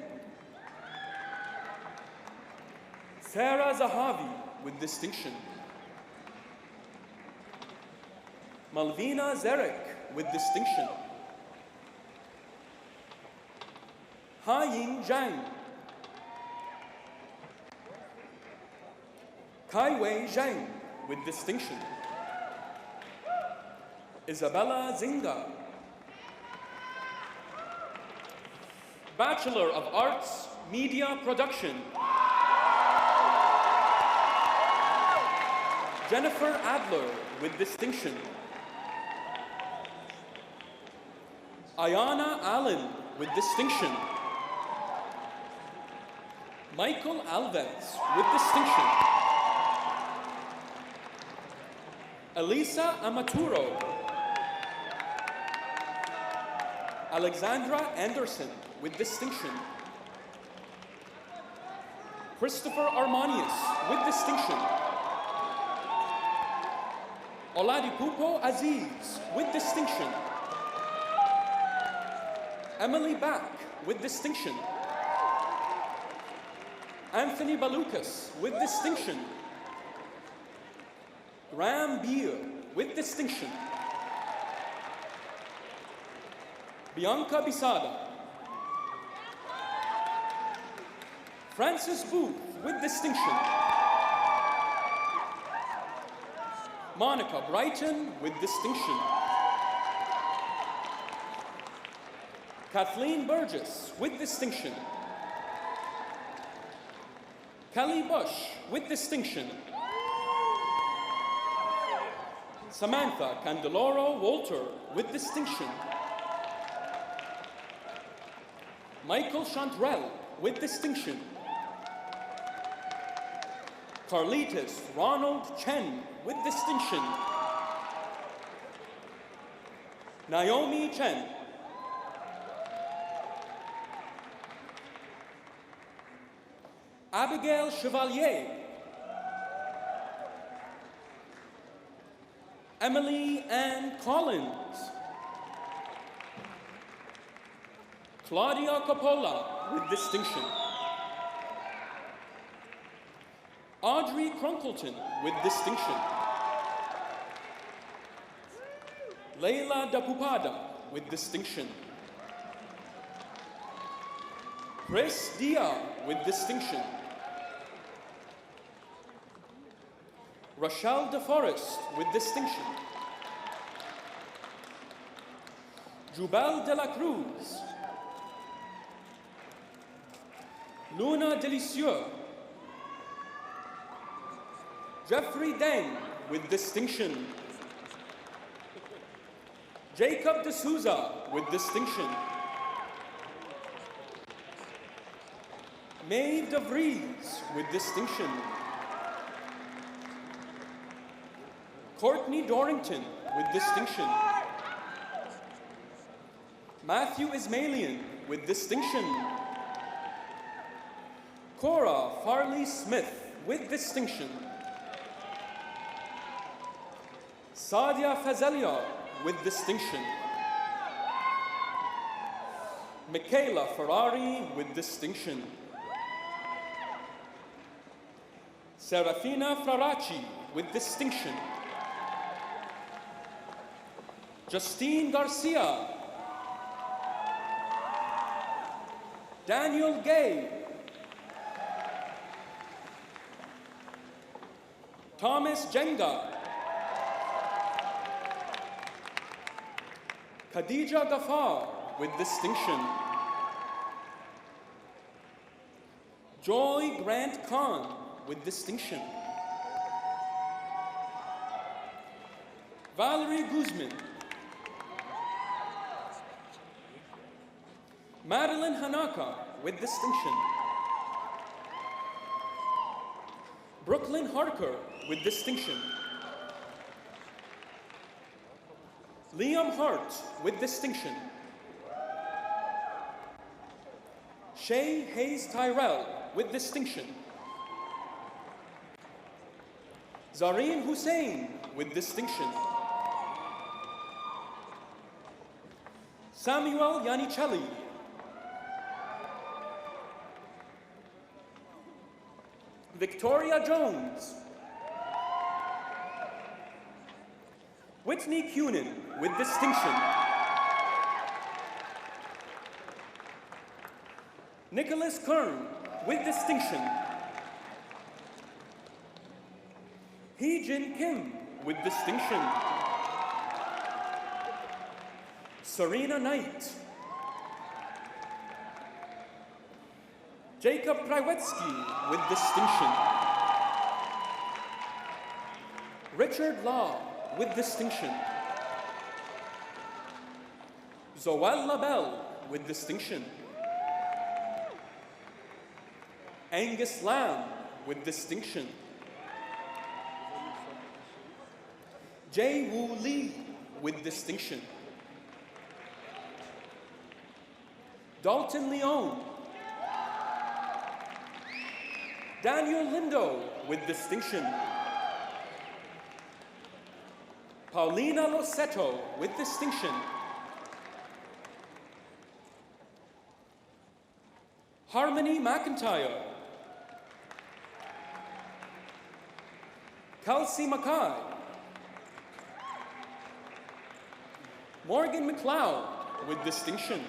[SPEAKER 7] Sarah Zahavi with distinction, Malvina Zarek with distinction, Ha-Ying Zhang, Kai-Wei Zhang with distinction, Isabella Zinga, Bachelor of Arts, Media Production, Jennifer Adler with distinction, Ayana Allen with distinction, Michael Alves with distinction, Elisa Amaturo, Alexandra Anderson with distinction, Christopher Armanius with distinction, Oladipupo Aziz with distinction, Emily Back with distinction, Anthony Balukas with distinction, Graham Beer with distinction, Bianca Bisada, Francis Booth with distinction, Monica Brighton with distinction, Kathleen Burgess with distinction, Kelly Bush with distinction, Samantha Candeloro Walter with distinction, Michael Chantrell with distinction, Carlitos Ronald Chen with distinction, Naomi Chen, Abigail Chevalier, Emily Ann Collins, Claudia Coppola with distinction, Audrey Crunkleton with distinction, Leila Dapupada with distinction, Chris Dia with distinction, Rochelle DeForest with distinction, Jubel de la Cruz, Luna Delicieux. Jeffrey Deng with distinction. Jacob De Souza with distinction. Maeve De Vries with distinction. Courtney Dorrington with distinction. Matthew Ismailian with distinction. Cora Farley Smith with distinction. Sadia Fazelia with distinction. Michaela Ferrari with distinction. Serafina Fraraci with distinction. Justine Garcia. Daniel Gay. Thomas Jenga. Khadija Ghaffar with distinction. Joy Grant Khan with distinction. Valerie Guzman. Madeline Hanaka with distinction. Brooklyn Harker with distinction. Liam Hart with distinction. Shay Hayes Tyrell with distinction. Zareen Hussein with distinction. Samuel Yanicelli. Victoria Jones. Whitney Cunin with distinction. Nicholas Kern with distinction. Hee Jin Kim with distinction. Serena Knight. Jacob Krajewski with distinction. Richard Law with distinction. Zoel Labelle with distinction. Angus Lamb with distinction. Jay Woo Lee with distinction. Dalton Leone. Daniel Lindo with distinction. Paulina Loseto with distinction. Harmony McIntyre. Kelsey Mackay. Morgan McLeod with distinction.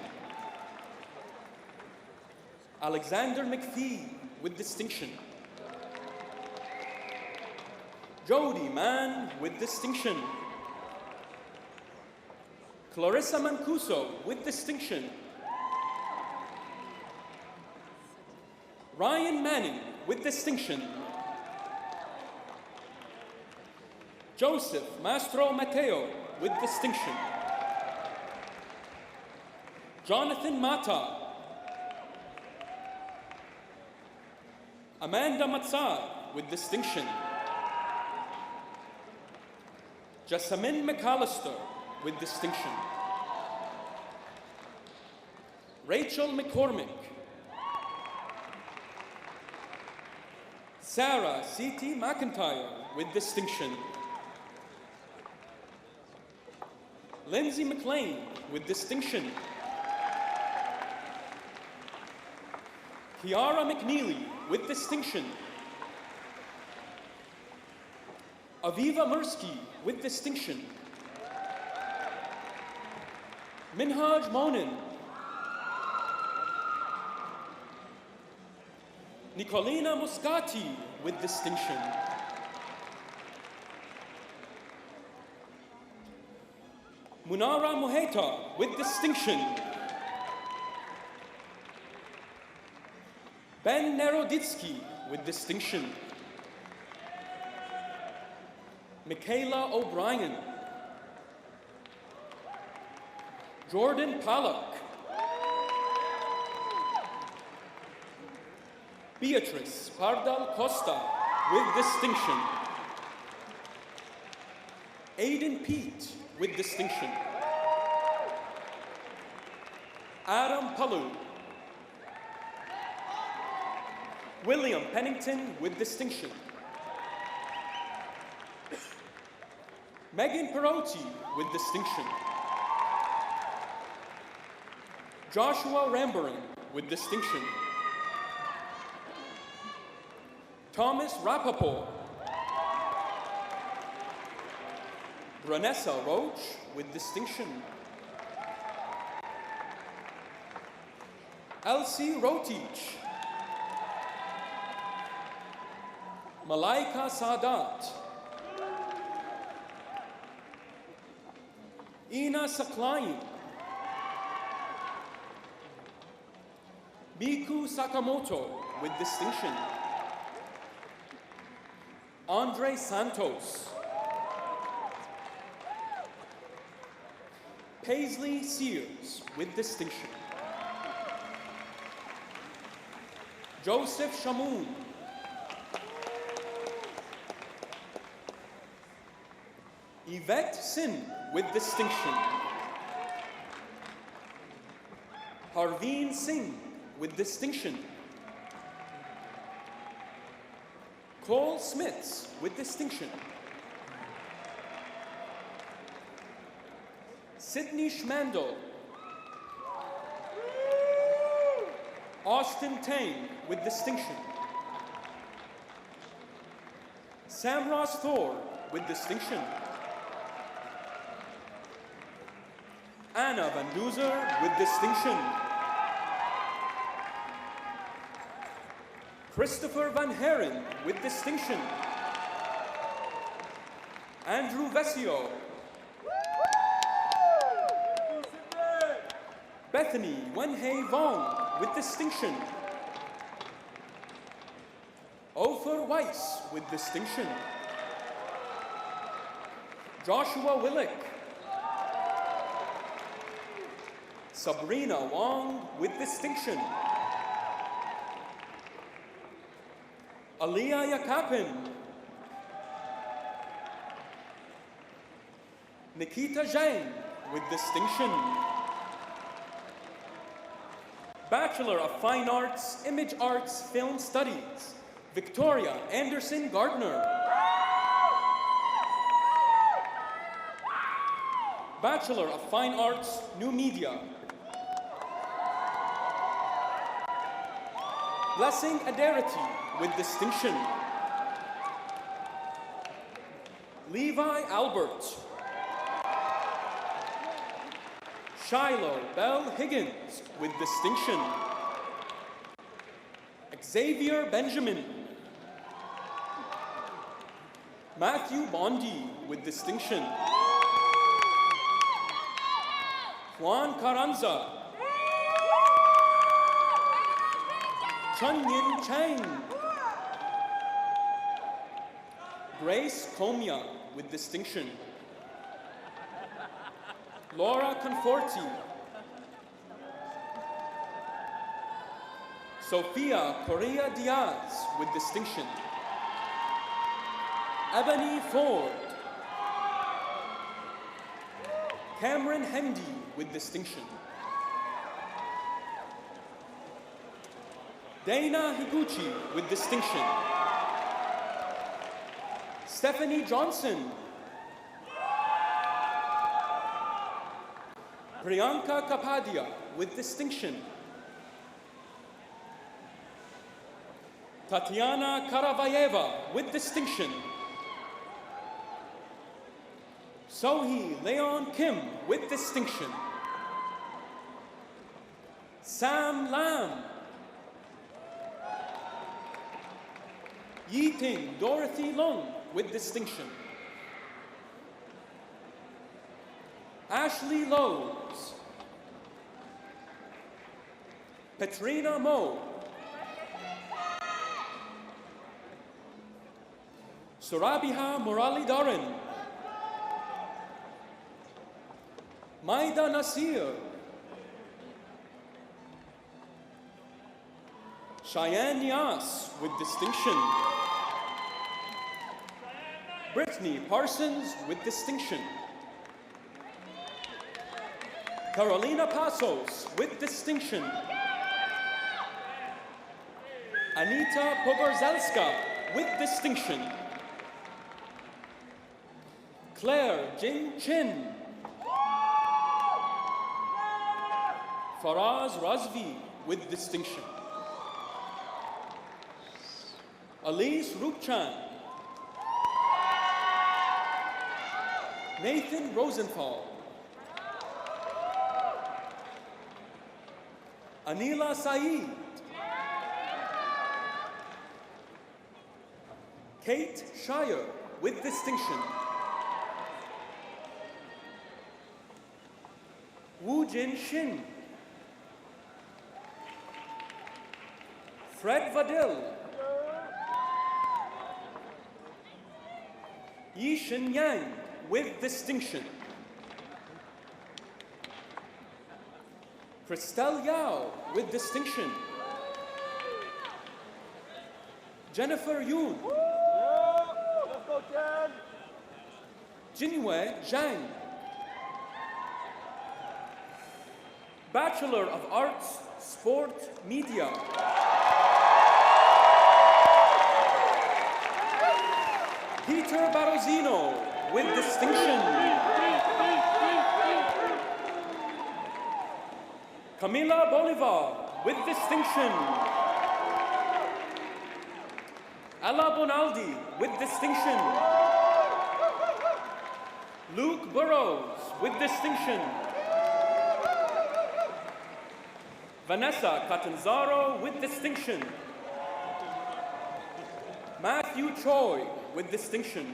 [SPEAKER 7] Alexander McPhee with distinction. Jody Mann with distinction. Clarissa Mancuso with distinction. Ryan Manning with distinction. Joseph Mastro Mateo with distinction. Jonathan Mata. Amanda Matsai with distinction. Jessamine McAllister with distinction. Rachel McCormick. Sarah C.T. McIntyre with distinction. Lindsay McLean with distinction. Kiara McNeely with distinction. Aviva Mursky with distinction. Minhaj Monin. Nicolina Muscati with distinction. Munara Moheta with distinction. Ben Naroditsky with distinction. Michaela O'Brien. Jordan Pollock. Beatrice Pardal Costa with distinction. Aiden Pete with distinction. Adam Palu. William Pennington with distinction. Megan Perotti with distinction. Joshua Rambaran with distinction. Thomas Rappaport. Vanessa Roach with distinction. Elsie Rotich. Malaika Sadat. Ina Saklayan. Miku Sakamoto with distinction. Andre Santos. Paisley Sears with distinction. Joseph Shamoun. Yvette Sin with distinction. Harveen Singh with distinction. Cole Smits with distinction. Sydney Schmandel. Austin Tang with distinction. Samros Thor with distinction. Anna Van Duzer with distinction. Christopher Van Heren with distinction. Andrew Vesio. Bethany Wenhei Vong with distinction. Ofer Weiss with distinction. Joshua Willick. Sabrina Wong with distinction. Aliyah Yakapin. Nikita Zhang with distinction. Bachelor of Fine Arts, Image Arts, Film Studies, Victoria Anderson Gardner. Bachelor of Fine Arts, New Media. Blessing Adarity with distinction. Levi Albert. Shiloh Bell Higgins with distinction. Xavier Benjamin. Matthew Bondi with distinction. Juan Carranza. Chun Yin Chang. Grace Comia with distinction. Laura Conforti. Sophia Correa Diaz with distinction. Ebony Ford. Cameron Hendy with distinction. Dana Higuchi with distinction. Stephanie Johnson. Priyanka Kapadia with distinction. Tatiana Karavayeva with distinction. Sohee Leon Kim with distinction. Sam Lam. Yiting Dorothy Long with distinction. Ashley Lowe's. Petrina Moe. Surabiha Muralidaran, Maida Nasir, Cheyenne Nias with distinction, Brittany Parsons with distinction, Carolina Pasos with distinction, Anita Pogorzelska with distinction, Claire Jing Chin, Faraz Razvi with distinction, Elise Rupchan, Nathan Rosenthal, Anila Saeed, Kate Shire with distinction, Wu Jin Shin, Fred Vadil, Yishin Yang with distinction, Christelle Yao with distinction, Jennifer Yoon, Jinwei Zhang, Bachelor of Arts, Sport, Media, Peter Barosino with distinction, Camila Bolivar with distinction, Ella Bonaldi with distinction, Luke Burrows with distinction, Vanessa Catanzaro with distinction, Matthew Choi with distinction,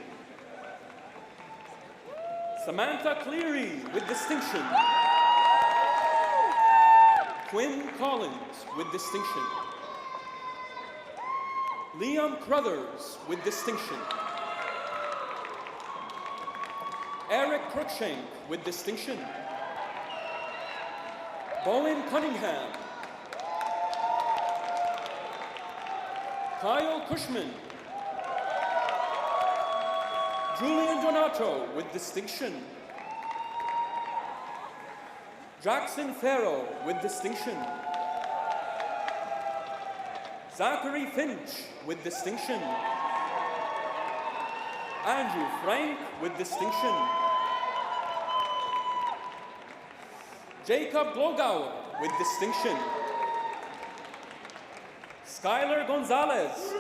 [SPEAKER 7] Samantha Cleary with distinction, Quinn Collins with distinction, Liam Crothers with distinction, Eric Cruikshank with distinction, Bowen Cunningham, Kyle Cushman, Julian Donato with distinction, Jackson Farrow with distinction, Zachary Finch with distinction, Andrew Frank with distinction, Jacob Glogauer with distinction, Skylar Gonzalez,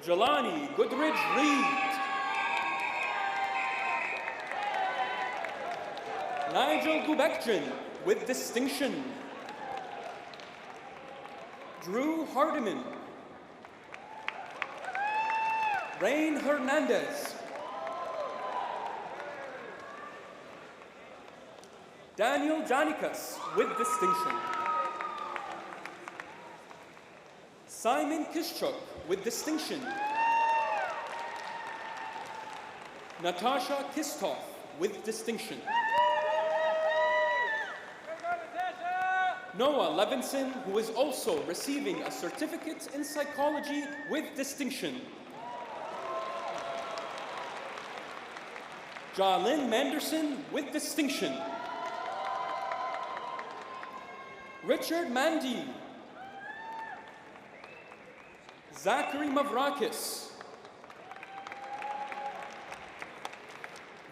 [SPEAKER 7] Jelani Goodridge Reed, Nigel Gubekjian with distinction, Drew Hardiman, Rain Hernandez, Daniel Janikas with distinction, Simon Kischuk with distinction, Natasha Kistoff with distinction, Noah Levinson, who is also receiving a certificate in psychology with distinction, Jalyn Manderson with distinction, Richard Mandy, Zachary Mavrakis,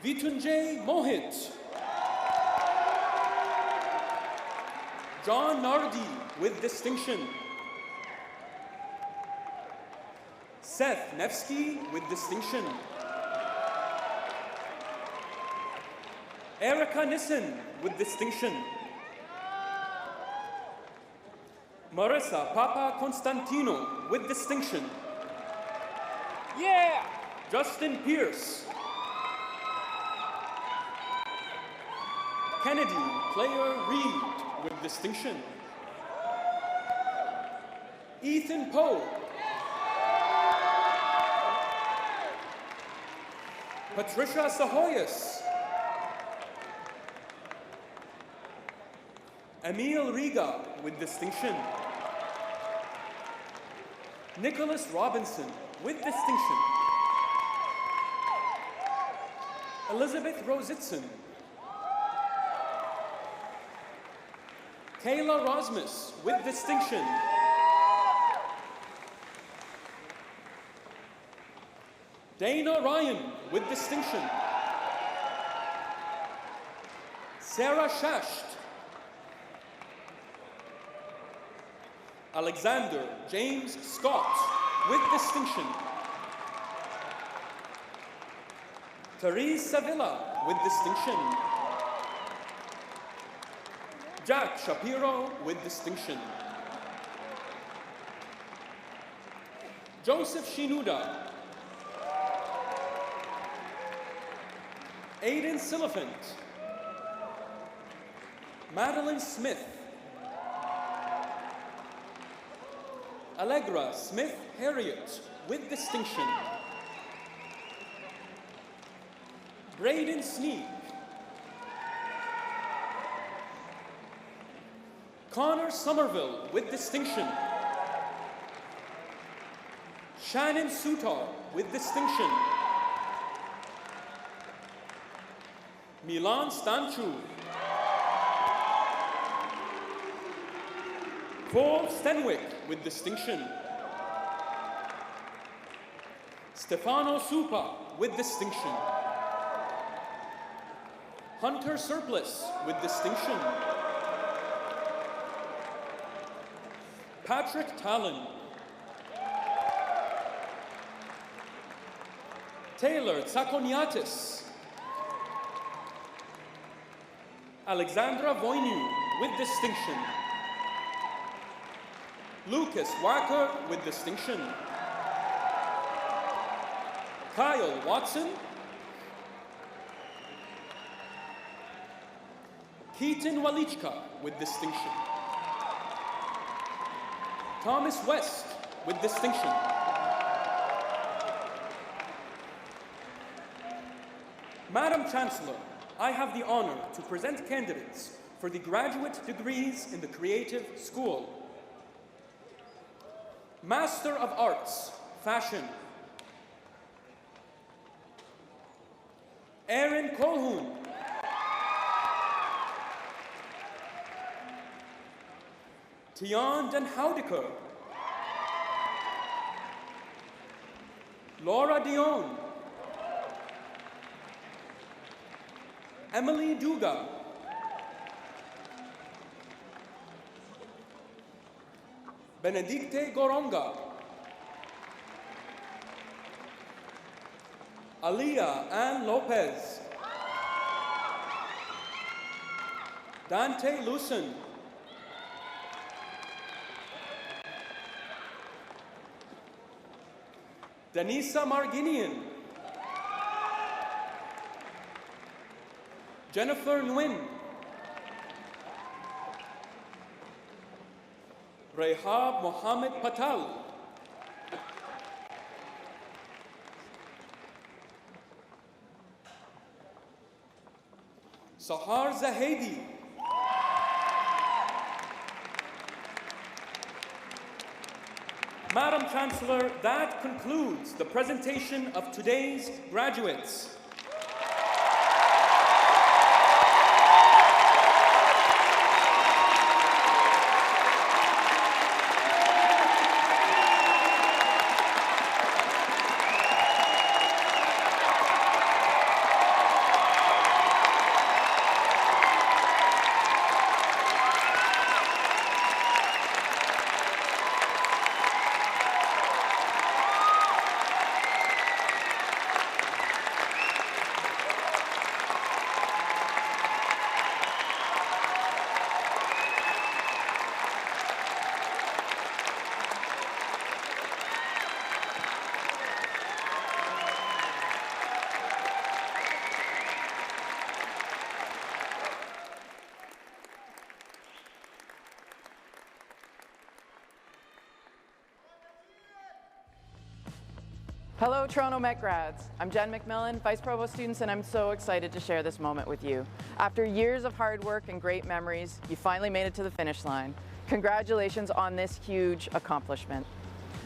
[SPEAKER 7] Vitunjay Mohit, John Nardi with distinction, Seth Nevsky with distinction, Erica Nissen with distinction, Marissa Papa Constantino with distinction, Justin Pierce, Kennedy Player Reed with distinction, Ethan Poe, Patricia Sahoyas. Emil Riga with distinction. Nicholas Robinson with distinction. Elizabeth Rositzen. Kayla Rosmus with distinction. Dana Ryan with distinction. Sarah Shasht. Alexander James Scott with distinction. Therese Savilla with distinction. Jack Shapiro with distinction. Joseph Shinuda. Aidan Silliphant. Madeline Smith. Allegra Smith Harriet with distinction. Braden Sneak. Connor Somerville with distinction. Shannon Sutar with distinction. Milan Stanchu. Cole Stenwick with distinction. Stefano Supa with distinction. Hunter Surplus with distinction. Patrick Talon. Taylor Tsakoniatis. Alexandra Voinu with distinction. Lucas Wacker with distinction. Kyle Watson. Keaton Walichka with distinction. Thomas West with distinction. Madam Chancellor, I have the honor to present candidates for the graduate degrees in the Creative School. Master of Arts, Fashion. Aaron Colhoun. Tian Den Houdeker. Laura Dion. Emily Duga. Benedicte Goronga. Aliyah Ann Lopez. Dante Lucen. Denisa Marginian. Jennifer Nguyen. Rehab Mohammed Patel. Sahar Zahedi. Madam Chancellor, that concludes the presentation of today's graduates.
[SPEAKER 8] Hello, Toronto Met grads. I'm Jen McMillan, Vice Provost students, and I'm so excited to share this moment with you. After years of hard work and great memories, you finally made it to the finish line. Congratulations on this huge accomplishment.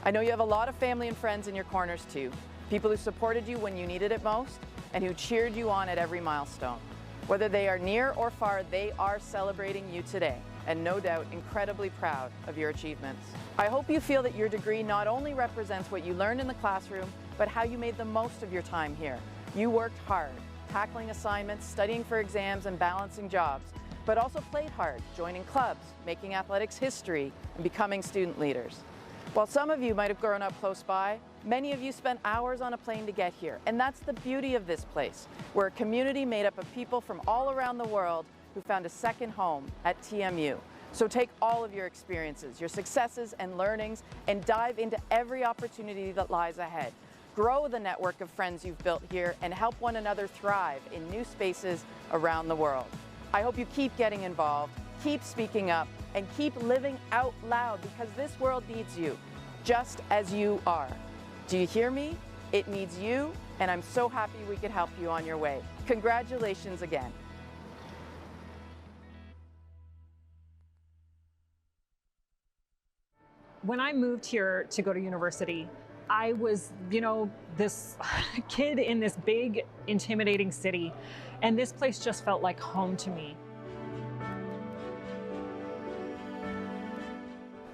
[SPEAKER 8] I know you have a lot of family and friends in your corners too, people who supported you when you needed it most and who cheered you on at every milestone. Whether they are near or far, they are celebrating you today, and no doubt incredibly proud of your achievements. I hope you feel that your degree not only represents what you learned in the classroom, but how you made the most of your time here. You worked hard, tackling assignments, studying for exams, and balancing jobs, but also played hard, joining clubs, making athletics history, and becoming student leaders. While some of you might have grown up close by, many of you spent hours on a plane to get here, and that's the beauty of this place. We're a community made up of people from all around the world who found a second home at TMU. So take all of your experiences, your successes and learnings, and dive into every opportunity that lies ahead. Grow the network of friends you've built here and help one another thrive in new spaces around the world. I hope you keep getting involved, keep speaking up, and keep living out loud because this world needs you, just as you are. Do you hear me? It needs you, and I'm so happy we could help you on your way. Congratulations again.
[SPEAKER 9] When I moved here to go to university, I was, this kid in this big, intimidating city, and this place just felt like home to me.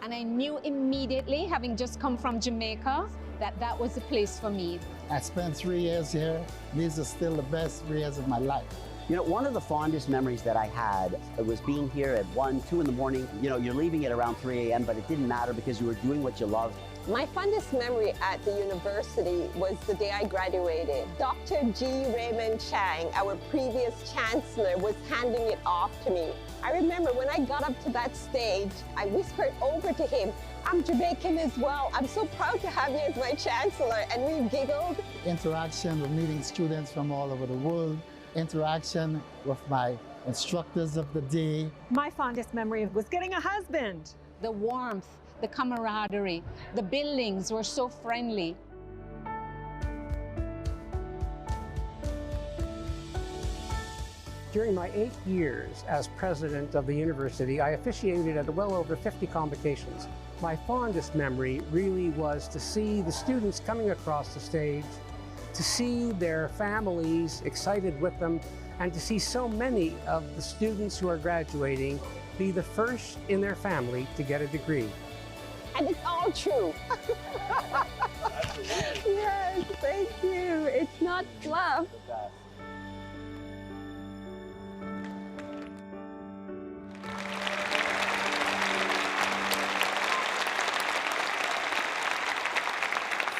[SPEAKER 10] And I knew immediately, having just come from Jamaica, that that was the place for me.
[SPEAKER 11] I spent 3 years here. These are still the best years of my life.
[SPEAKER 12] One of the fondest memories that I had was being here at 1, 2 in the morning. You're leaving at around 3 a.m., but it didn't matter because you were doing what you loved.
[SPEAKER 13] My fondest memory at the university was the day I graduated. Dr. G. Raymond Chang, our previous chancellor, was handing it off to me. I remember when I got up to that stage, I whispered over to him, "I'm Jamaican as well. I'm so proud to have you as my chancellor," and we giggled.
[SPEAKER 11] Interaction with meeting students from all over the world, interaction with my instructors of the day.
[SPEAKER 9] My fondest memory was getting a husband.
[SPEAKER 10] The warmth, the camaraderie, the buildings were so friendly.
[SPEAKER 14] During my 8 years as president of the university, I officiated at well over 50 convocations. My fondest memory really was to see the students coming across the stage, to see their families excited with them, and to see so many of the students who are graduating be the first in their family to get a degree.
[SPEAKER 13] And it's all true. Yes, thank you. It's not fluff.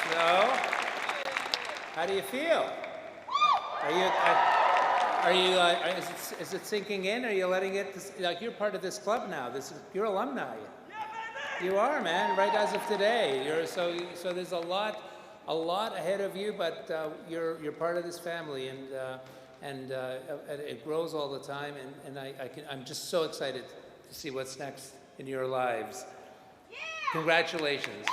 [SPEAKER 1] So, how do you feel? Is it sinking in? Are you letting it, like you're part of this club now, you're alumni. You are, man, right as of today. So there's a lot ahead of you, but you're part of this family, and it grows all the time, and I'm just so excited to see what's next in your lives. Congratulations.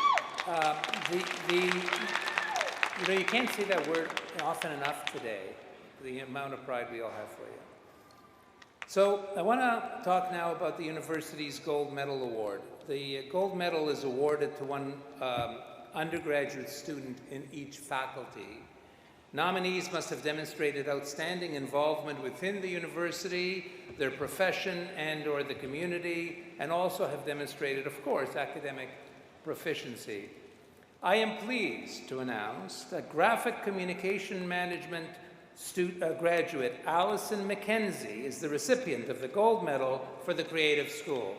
[SPEAKER 1] You can't say that word often enough today, the amount of pride we all have for you. So I want to talk now about the university's Gold Medal Award. The Gold Medal is awarded to one undergraduate student in each faculty. Nominees must have demonstrated outstanding involvement within the university, their profession, and/or the community, and also have demonstrated, of course, academic proficiency. I am pleased to announce that Graphic Communication Management graduate Allison McKenzie is the recipient of the Gold Medal for the Creative School.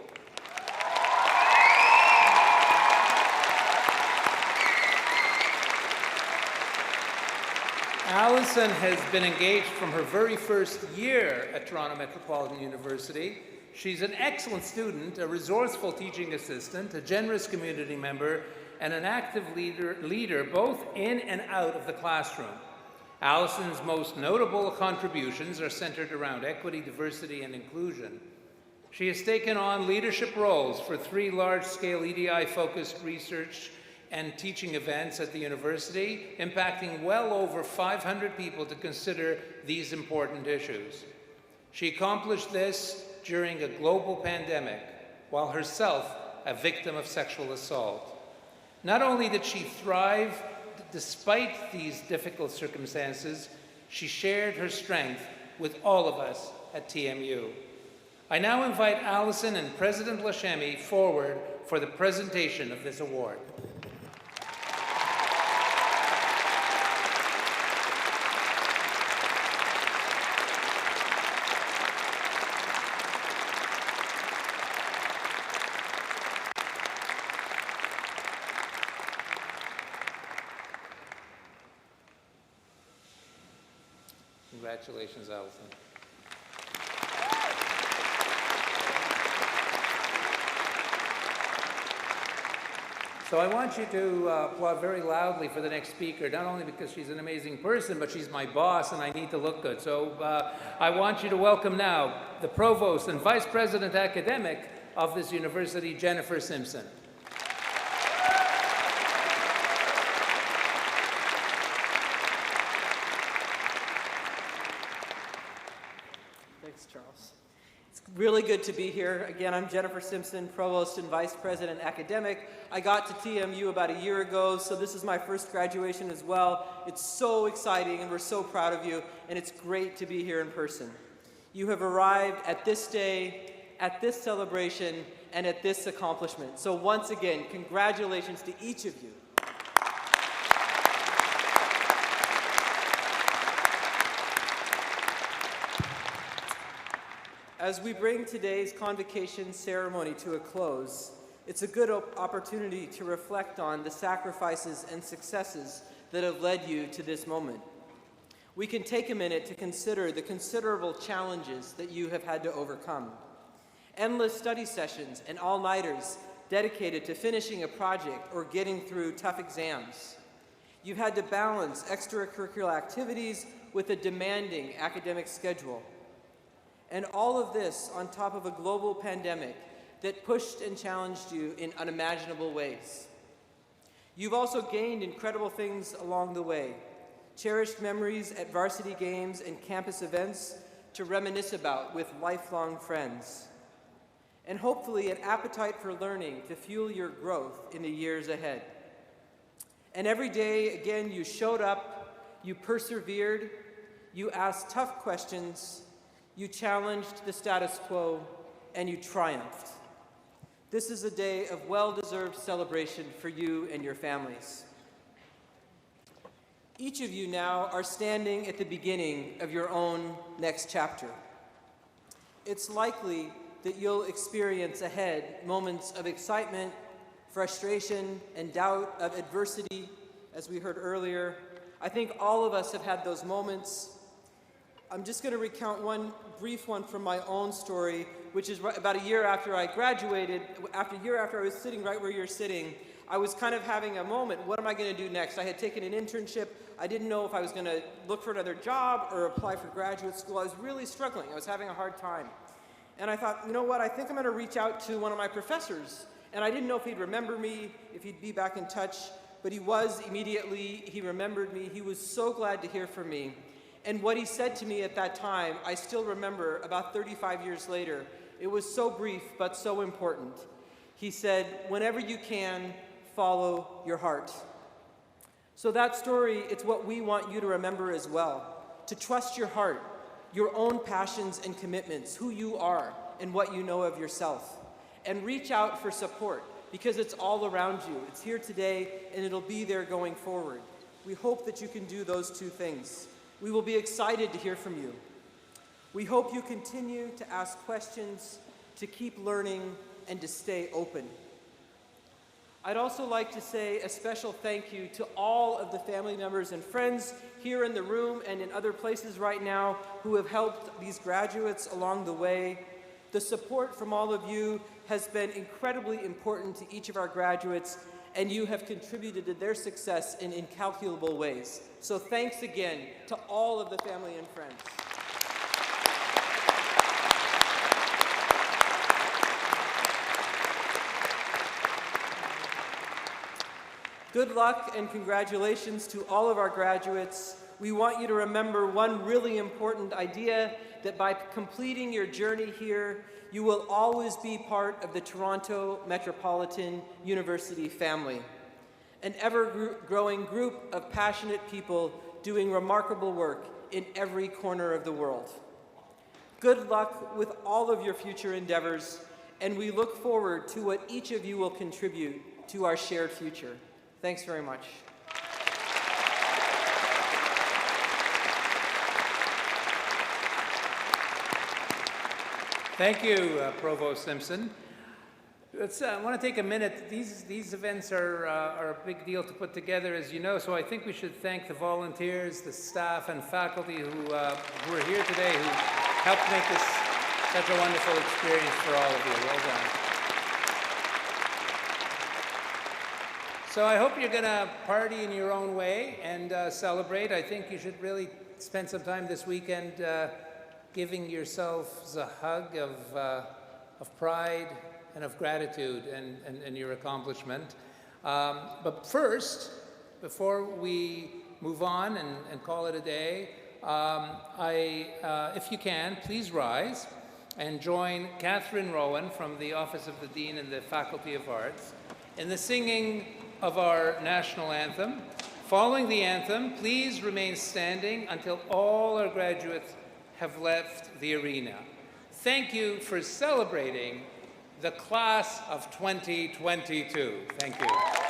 [SPEAKER 1] Allison has been engaged from her very first year at Toronto Metropolitan University. She's an excellent student, a resourceful teaching assistant, a generous community member, and an active leader both in and out of the classroom. Allison's most notable contributions are centered around equity, diversity, and inclusion. She has taken on leadership roles for 3 large-scale EDI-focused research and teaching events at the university, impacting well over 500 people to consider these important issues. She accomplished this during a global pandemic, while herself a victim of sexual assault. Not only did she thrive despite these difficult circumstances, she shared her strength with all of us at TMU. I now invite Allison and President Lashemi forward for the presentation of this award. Congratulations, Allison. So I want you to applaud very loudly for the next speaker, not only because she's an amazing person, but she's my boss and I need to look good. So I want you to welcome now the Provost and Vice President Academic of this university, Jennifer Simpson.
[SPEAKER 15] Thanks, Charles. It's really good to be here. Again, I'm Jennifer Simpson, Provost and Vice President Academic. I got to TMU about a year ago, so this is my first graduation as well. It's so exciting, and we're so proud of you, and it's great to be here in person. You have arrived at this day, at this celebration, and at this accomplishment. So once again, congratulations to each of you. As we bring today's convocation ceremony to a close, it's a good opportunity to reflect on the sacrifices and successes that have led you to this moment. We can take a minute to consider the considerable challenges that you have had to overcome. Endless study sessions and all-nighters dedicated to finishing a project or getting through tough exams. You've had to balance extracurricular activities with a demanding academic schedule. And all of this on top of a global pandemic that pushed and challenged you in unimaginable ways. You've also gained incredible things along the way. Cherished memories at varsity games and campus events to reminisce about with lifelong friends. And hopefully an appetite for learning to fuel your growth in the years ahead. And every day, again, you showed up, you persevered, you asked tough questions, you challenged the status quo, and you triumphed. This is a day of well-deserved celebration for you and your families. Each of you now are standing at the beginning of your own next chapter. It's likely that you'll experience ahead moments of excitement, frustration, and doubt, of adversity, as we heard earlier. I think all of us have had those moments. I'm just going to recount one brief one from my own story, which is about a year after I graduated, a year after I was sitting right where you're sitting, I was kind of having a moment. What am I going to do next? I had taken an internship. I didn't know if I was going to look for another job or apply for graduate school. I was really struggling. I was having a hard time. And I thought, you know what? I think I'm going to reach out to one of my professors. And I didn't know if he'd remember me, if he'd be back in touch, but he was immediately. He remembered me. He was so glad to hear from me. And what he said to me at that time, I still remember about 35 years later. It was so brief, but so important. He said, whenever you can, follow your heart. So that story, it's what we want you to remember as well. To trust your heart, your own passions and commitments, who you are and what you know of yourself. And reach out for support, because it's all around you. It's here today, and it'll be there going forward. We hope that you can do those two things. We will be excited to hear from you. We hope you continue to ask questions, to keep learning, and to stay open. I'd also like to say a special thank you to all of the family members and friends here in the room and in other places right now who have helped these graduates along the way. The support from all of you has been incredibly important to each of our graduates, and you have contributed to their success in incalculable ways. So thanks again to all of the family and friends. Good luck and congratulations to all of our graduates. We want you to remember one really important idea, that by completing your journey here, you will always be part of the Toronto Metropolitan University family, an ever-growing group of passionate people doing remarkable work in every corner of the world. Good luck with all of your future endeavors, and we look forward to what each of you will contribute to our shared future. Thanks very much.
[SPEAKER 1] Thank you, Provost Simpson. I want to take a minute. These events are a big deal to put together, as you know, so I think we should thank the volunteers, the staff and faculty who are here today, who helped make this such a wonderful experience for all of you. Well done. So I hope you're going to party in your own way and celebrate. I think you should really spend some time this weekend giving yourselves a hug of pride and of gratitude and your accomplishment. But first, before we move on and call it a day, if you can, please rise and join Catherine Rowan from the Office of the Dean and the Faculty of Arts in the singing of our national anthem. Following the anthem, please remain standing until all our graduates have left the arena. Thank you for celebrating the class of 2022. Thank you.